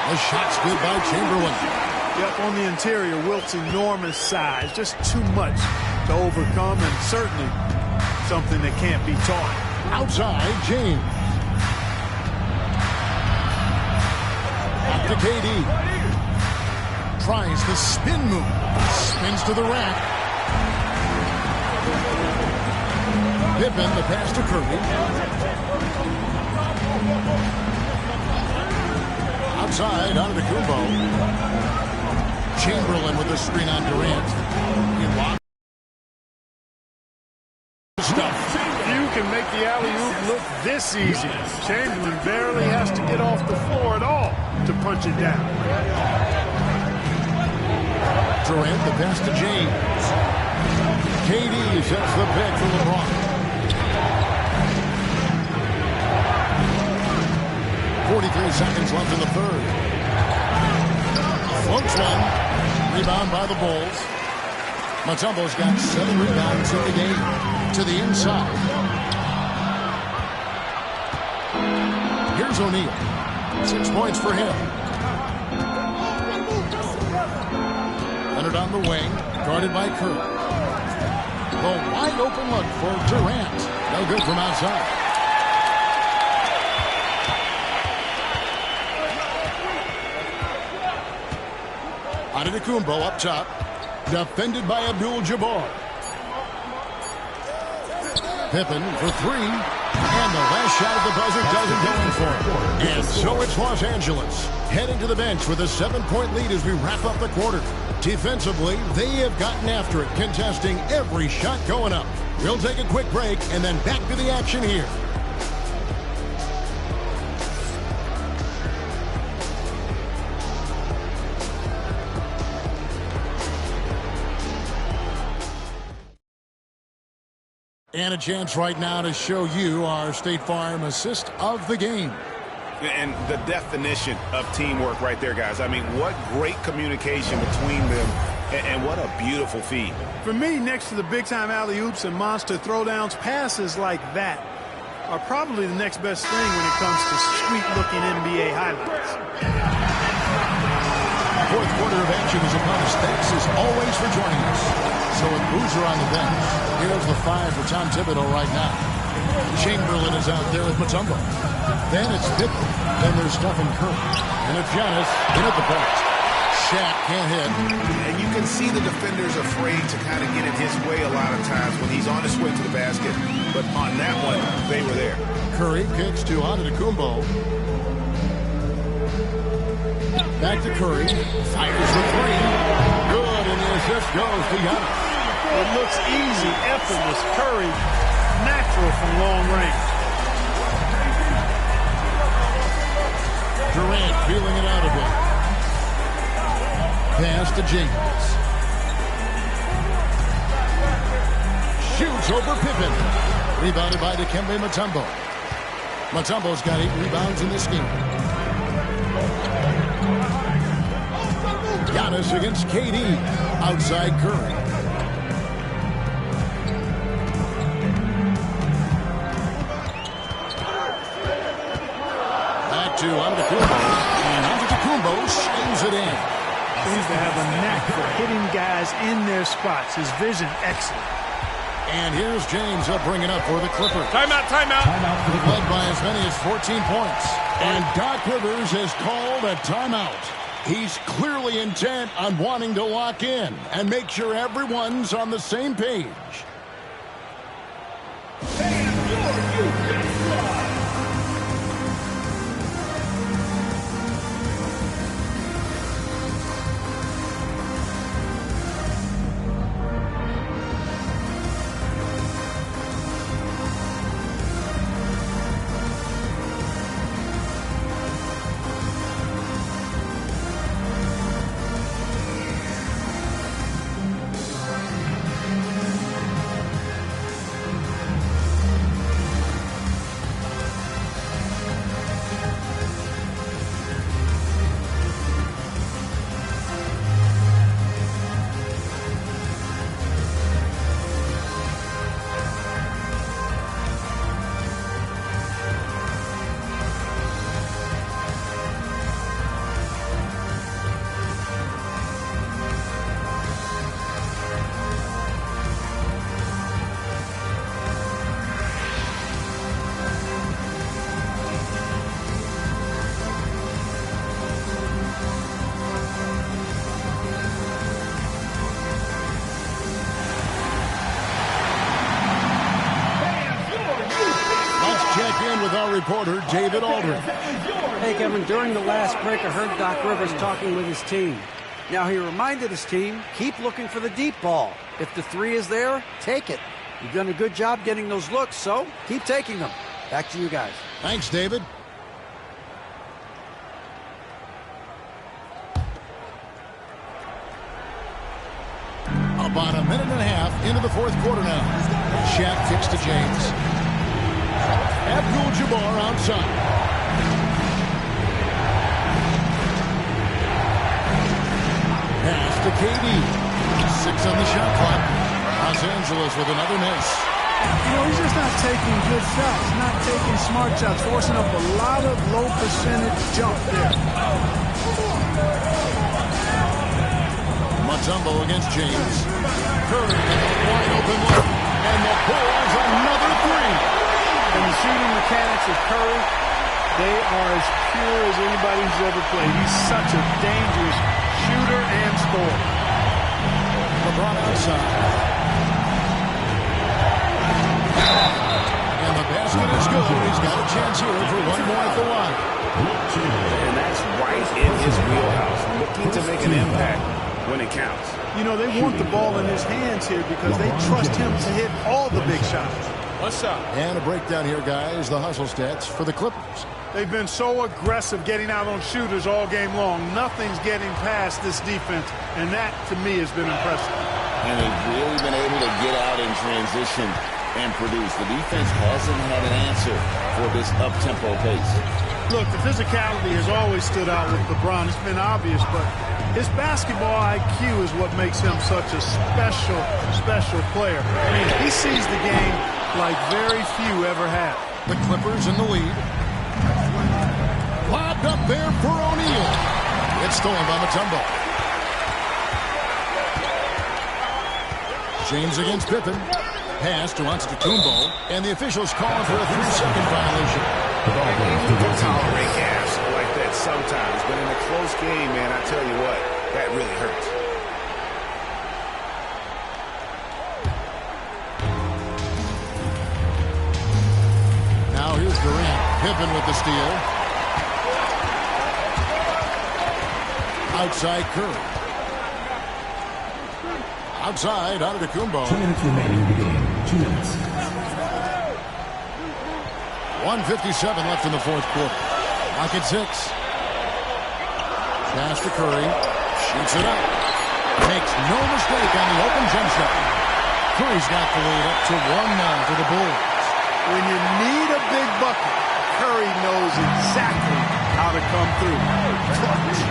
S1: The shot's good by Chamberlain.
S12: Yep, on the interior, Wilt's enormous size. Just too much to overcome, and certainly something that can't be taught.
S1: Outside, James. Back to KD. Tries the spin move. Spins to the rack. Pippen, the pass to Curry. Outside, Antetokounmpo. Chamberlain with the screen on Durant.
S12: You can make the alley-oop look this easy. Chamberlain barely has to get off the floor at all to punch it down.
S1: Durant, the pass to James. KD sets the pick for LeBron. 43 seconds left in the third. Floats one. Rebound by the Bulls. Mutombo's got 7 rebounds in the game. To the inside. Here's O'Neal. 6 points for him. Leonard on the wing, guarded by Curry. The wide open look for Durant. No good from outside. Antetokounmpo up top. Defended by Abdul-Jabbar. Pippen for 3. And the last shot of the buzzer doesn't go in for it. And so it's Los Angeles heading to the bench with a 7-point lead as we wrap up the quarter. Defensively, they have gotten after it, contesting every shot going up. We'll take a quick break and then back to the action here. And a chance right now to show you our State Farm assist of the game.
S2: And the definition of teamwork right there, guys. I mean, what great communication between them, and what a beautiful feed.
S12: For me, next to the big-time alley-oops and monster throwdowns, passes like that are probably the next best thing when it comes to sweet-looking NBA highlights.
S1: Fourth quarter of action is upon us. Thanks as always for joining us. So with Boozer on the bench, here's the 5 for Tom Thibodeau right now. Chamberlain is out there with Mutombo. Then it's Pippen. Then there's Stephen Curry. And it's Giannis in at the post. Shaq can't hit.
S2: And you can see the defenders afraid to kind of get in his way a lot of times when he's on his way to the basket. But on that one, they were there.
S1: Curry kicks to Antetokounmpo. Back to Curry. Fires the 3. Good, and the assist goes to Giannis.
S12: It looks easy, effortless. Curry, natural from long range.
S1: Durant feeling it out a bit. Pass to James. Shoots over Pippen. Rebounded by Dikembe Mutombo. Mutombo's got 8 rebounds in this game. Giannis against KD. Outside Curry. Back to Antetokounmpo. And Antetokounmpo slings it in.
S12: Seems to have a knack for hitting guys in their spots. His vision excellent.
S1: And here's James. He'll bring it up for the Clippers.
S6: Timeout, timeout.
S1: Led by as many as 14 points. And Doc Rivers has called a timeout. He's clearly intent on wanting to lock in and make sure everyone's on the same page. reporter David Aldridge.
S3: Hey, Kevin, during the last break, I heard Doc Rivers talking with his team. Now, he reminded his team, keep looking for the deep ball. If the three is there, take it. You've done a good job getting those looks, so keep taking them. Back to you guys.
S1: Thanks, David. About a minute and a half into the fourth quarter now. Shaq kicks to James. Abdul-Jabbar outside. Pass to KD. 6 on the shot clock. Los Angeles with another miss.
S12: You know, he's just not taking good shots, not taking smart shots, forcing up a lot of low percentage jump there.
S1: Mutombo against James. Curry, wide open look. And the Bulls another three.
S12: And the shooting mechanics of Curry, they are as pure as anybody who's ever played. He's such a dangerous shooter and scorer.
S1: LeBron outside. And the basket is good. He's got a chance here for one more at the line.
S2: And that's right in his wheelhouse. Looking to make an impact when it counts.
S12: You know, they want the ball in his hands here because they trust him to hit all the big shots.
S6: One shot.
S1: And a breakdown here, guys. The hustle stats for the Clippers.
S12: They've been so aggressive getting out on shooters all game long. Nothing's getting past this defense, and that, to me, has been impressive.
S13: And they've really been able to get out in transition and produce. The defense hasn't had an answer for this up-tempo pace.
S12: Look, the physicality has always stood out with LeBron. It's been obvious, but his basketball IQ is what makes him such a special, special player. I mean, he sees the game like very few ever have.
S1: The Clippers in the lead. Lobbed up there for O'Neal. It's stolen by Mutombo. James against Pippen. Pass to Antetokounmpo, and the officials calling for a 3-second violation.
S2: You can tolerate gas like that sometimes, but in a close game, man, I tell you what, that really hurts.
S1: Now here's Durant. Pippen with the steal. Outside Curry. Outside Antetokounmpo.
S5: 2 minutes remaining in the game. 2 minutes.
S1: 1:57 left in the fourth quarter. Lock at 6. Pass to Curry. Shoots it up. Makes no mistake on the open jump shot. Curry's got the lead up to 1 now for the Bulls.
S12: When you need a big bucket, Curry knows exactly how to come through. Clutch.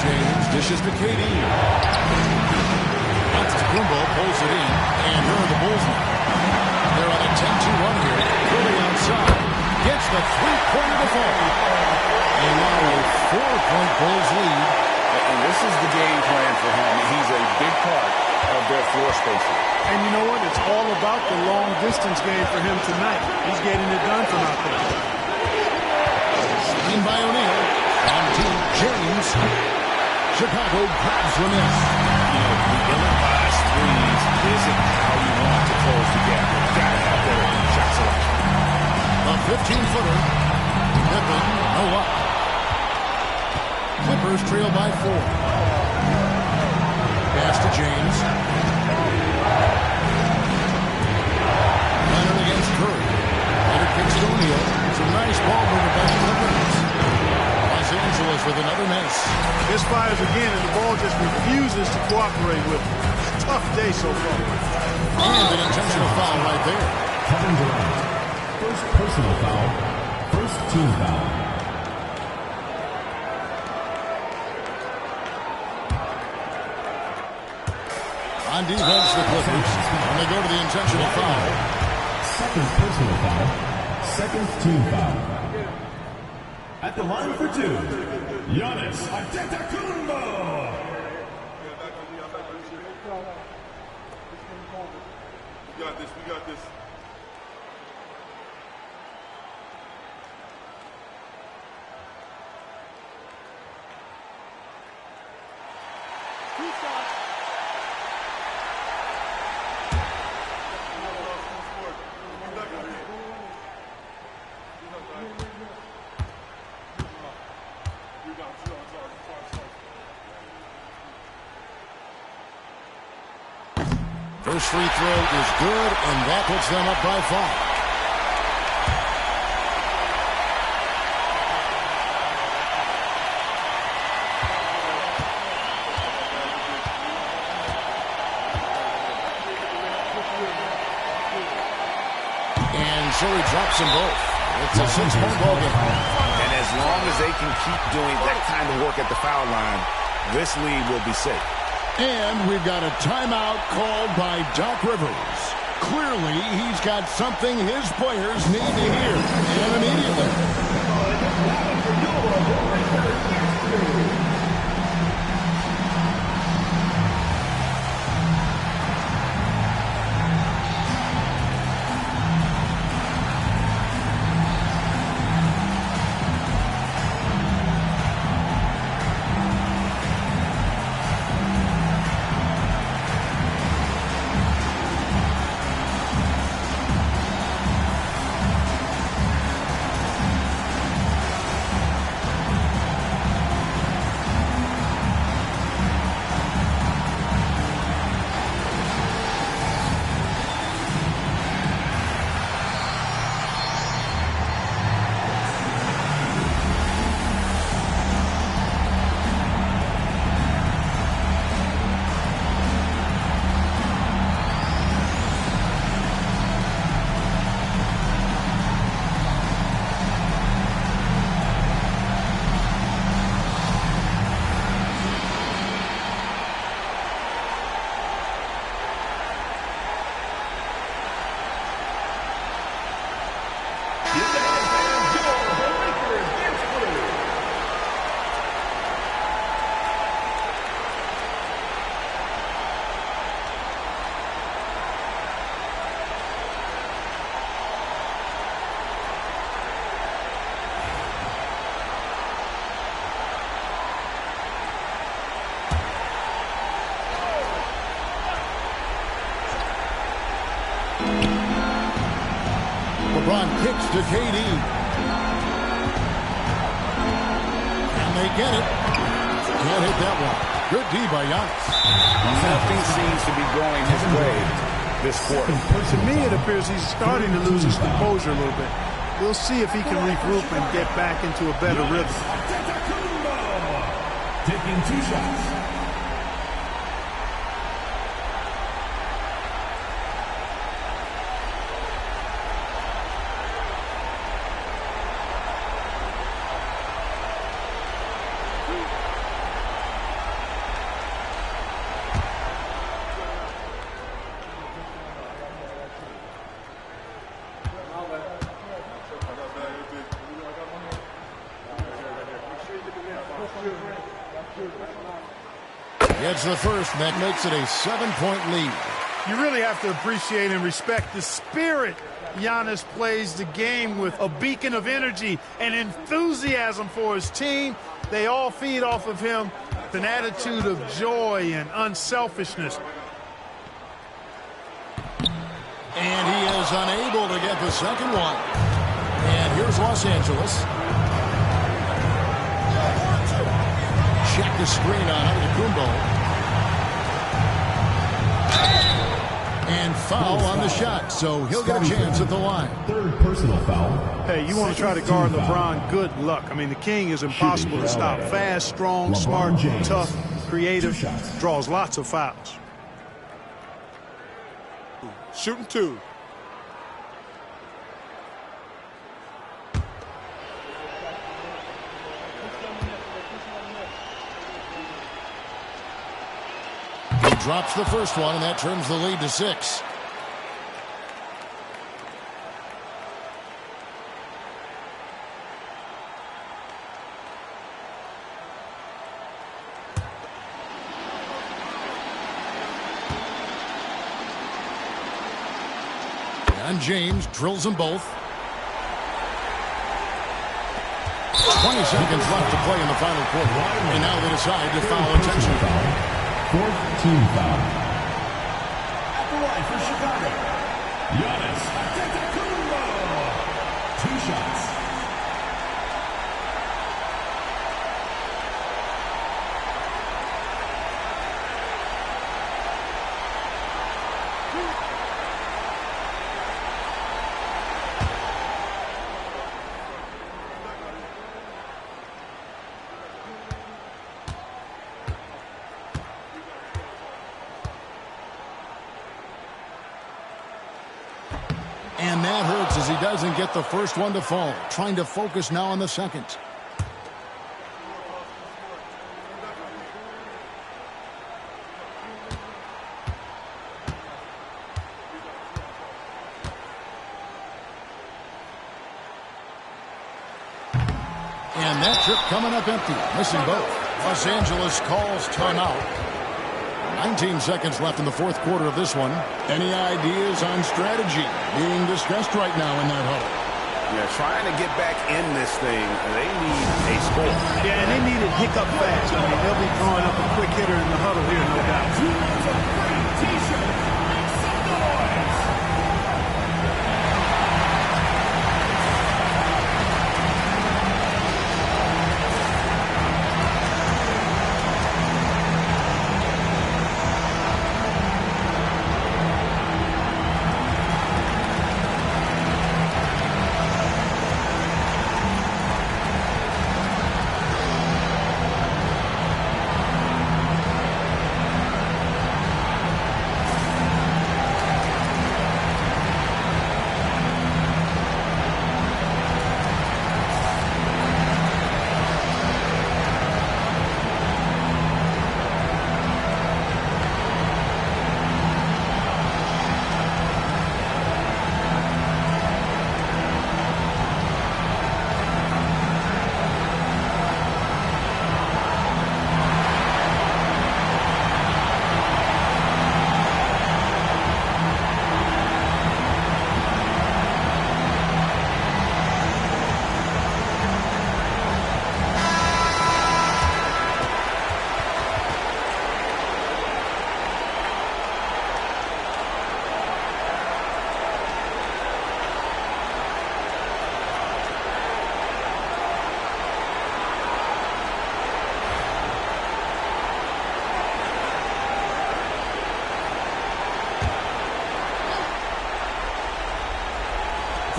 S1: James dishes to KD. Antetokounmpo pulls it in, and here are the Bulls now. They're on a 10-2 run here. Curry outside. Gets the three-pointer to fall. And now a 4-point Bulls lead.
S2: And this is the game plan for him. He's a big part of their floor spacing.
S12: And you know what? It's all about the long-distance game for him tonight. He's getting it done from out there.
S1: Screen by O'Neal. On to James. Chicago grabs the miss.
S2: You know, the ill-advised threes isn't how you want to close the gap. You've got to have better shot selection.
S1: A 15-footer. Pippen, no luck. Clippers trail by 4. Pass to James. Leonard against Curry. Leonard kicks to O'Neal. It's a nice ball movement by the Clippers. Los Angeles with another miss.
S12: This fires again, and the ball just refuses to cooperate with him. It's a tough day so far.
S1: And an intentional foul right there.
S5: Kevin Durant. First personal foul. First team foul.
S1: On defense, the Clippers. And they go to the intentional foul.
S5: Second personal foul. Second team foul. At the line for 2, Giannis Antetokounmpo.
S14: We got this. We got this.
S1: First free throw is good, and that puts them up by 5. So he drops them both. It's a 6-point ball game.
S2: And as long as they can keep doing that kind of work at the foul line, this lead will be safe.
S1: And we've got a timeout called by Doc Rivers. Clearly, he's got something his players need to hear, and immediately. LeBron kicks to KD. And they get it. Can't hit that one. Good D by Giannis.
S2: Nothing seems to be going his way this quarter.
S12: To me, it appears he's starting to lose his composure a little bit. We'll see if he can regroup and get back into a better rhythm.
S5: Taking 2 shots.
S1: Gets the first, and that makes it a 7-point lead.
S12: You really have to appreciate and respect the spirit Giannis plays the game with, a beacon of energy and enthusiasm for his team. They all feed off of him with an attitude of joy and unselfishness.
S1: And he is unable to get the second one. And here's Los Angeles. Check the screen on Antetokounmpo. And foul on the shot, so he'll get a chance at the line.
S5: Third personal foul.
S12: Hey, you want to try to guard LeBron, good luck. I mean, the king is impossible to stop. Fast, strong, smart, tough, creative, draws lots of fouls.
S6: Shooting 2.
S1: He drops the first one, and that turns the lead to 6. And James drills them both. 20 seconds left to play in the final quarter. And now they decide to foul intentionally.
S5: Fourth team foul. At the line for Chicago, Giannis Antetokounmpo. 2 shots.
S1: he doesn't get the first one to fall. Trying to focus now on the second. And that trip coming up empty. Missing both. Los Angeles calls timeout. 19 seconds left in the fourth quarter of this one. Any ideas on strategy being discussed right now in that huddle?
S2: Yeah, trying to get back in this thing. They need a score.
S12: Yeah, and they need it hiccup fast. I mean, they'll be throwing up a quick hitter in the huddle here, no doubt.
S5: T-shirt, make some noise.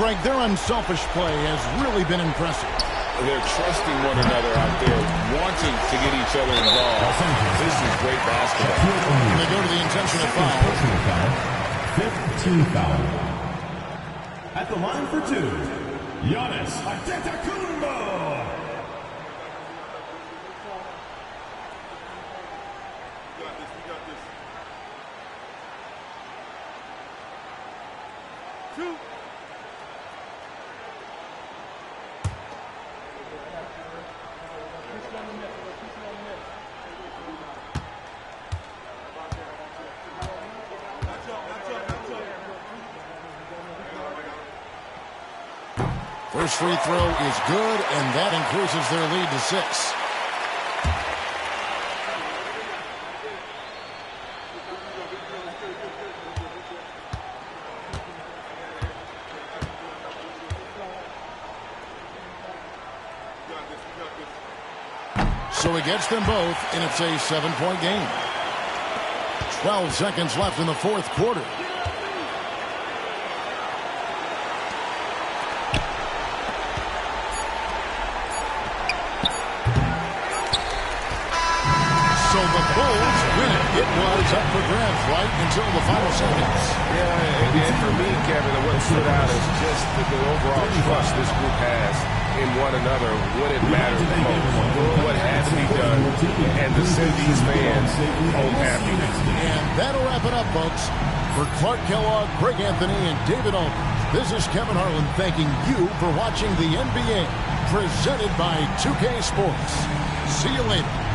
S1: Greg, their unselfish play has really been impressive.
S13: They're trusting one another out there, wanting to get each other involved. This is great basketball.
S1: And they go to the intentional foul.
S5: Fifth team foul. At the line for two, Giannis Antetokounmpo.
S1: First free throw is good, and that increases their lead to 6. So he gets them both, and it's a 7-point game. 12 seconds left in the fourth quarter. So the Bulls win it. It was up for grabs right until the final seconds.
S2: Yeah, and for me, Kevin, what stood out is just the overall trust this group has in one another when it mattered the most. Doing what had to be done and to send these fans home happy.
S1: And that'll wrap it up, folks. For Clark Kellogg, Greg Anthony, and David Aldridge, this is Kevin Harlan thanking you for watching the NBA presented by 2K Sports. See you later.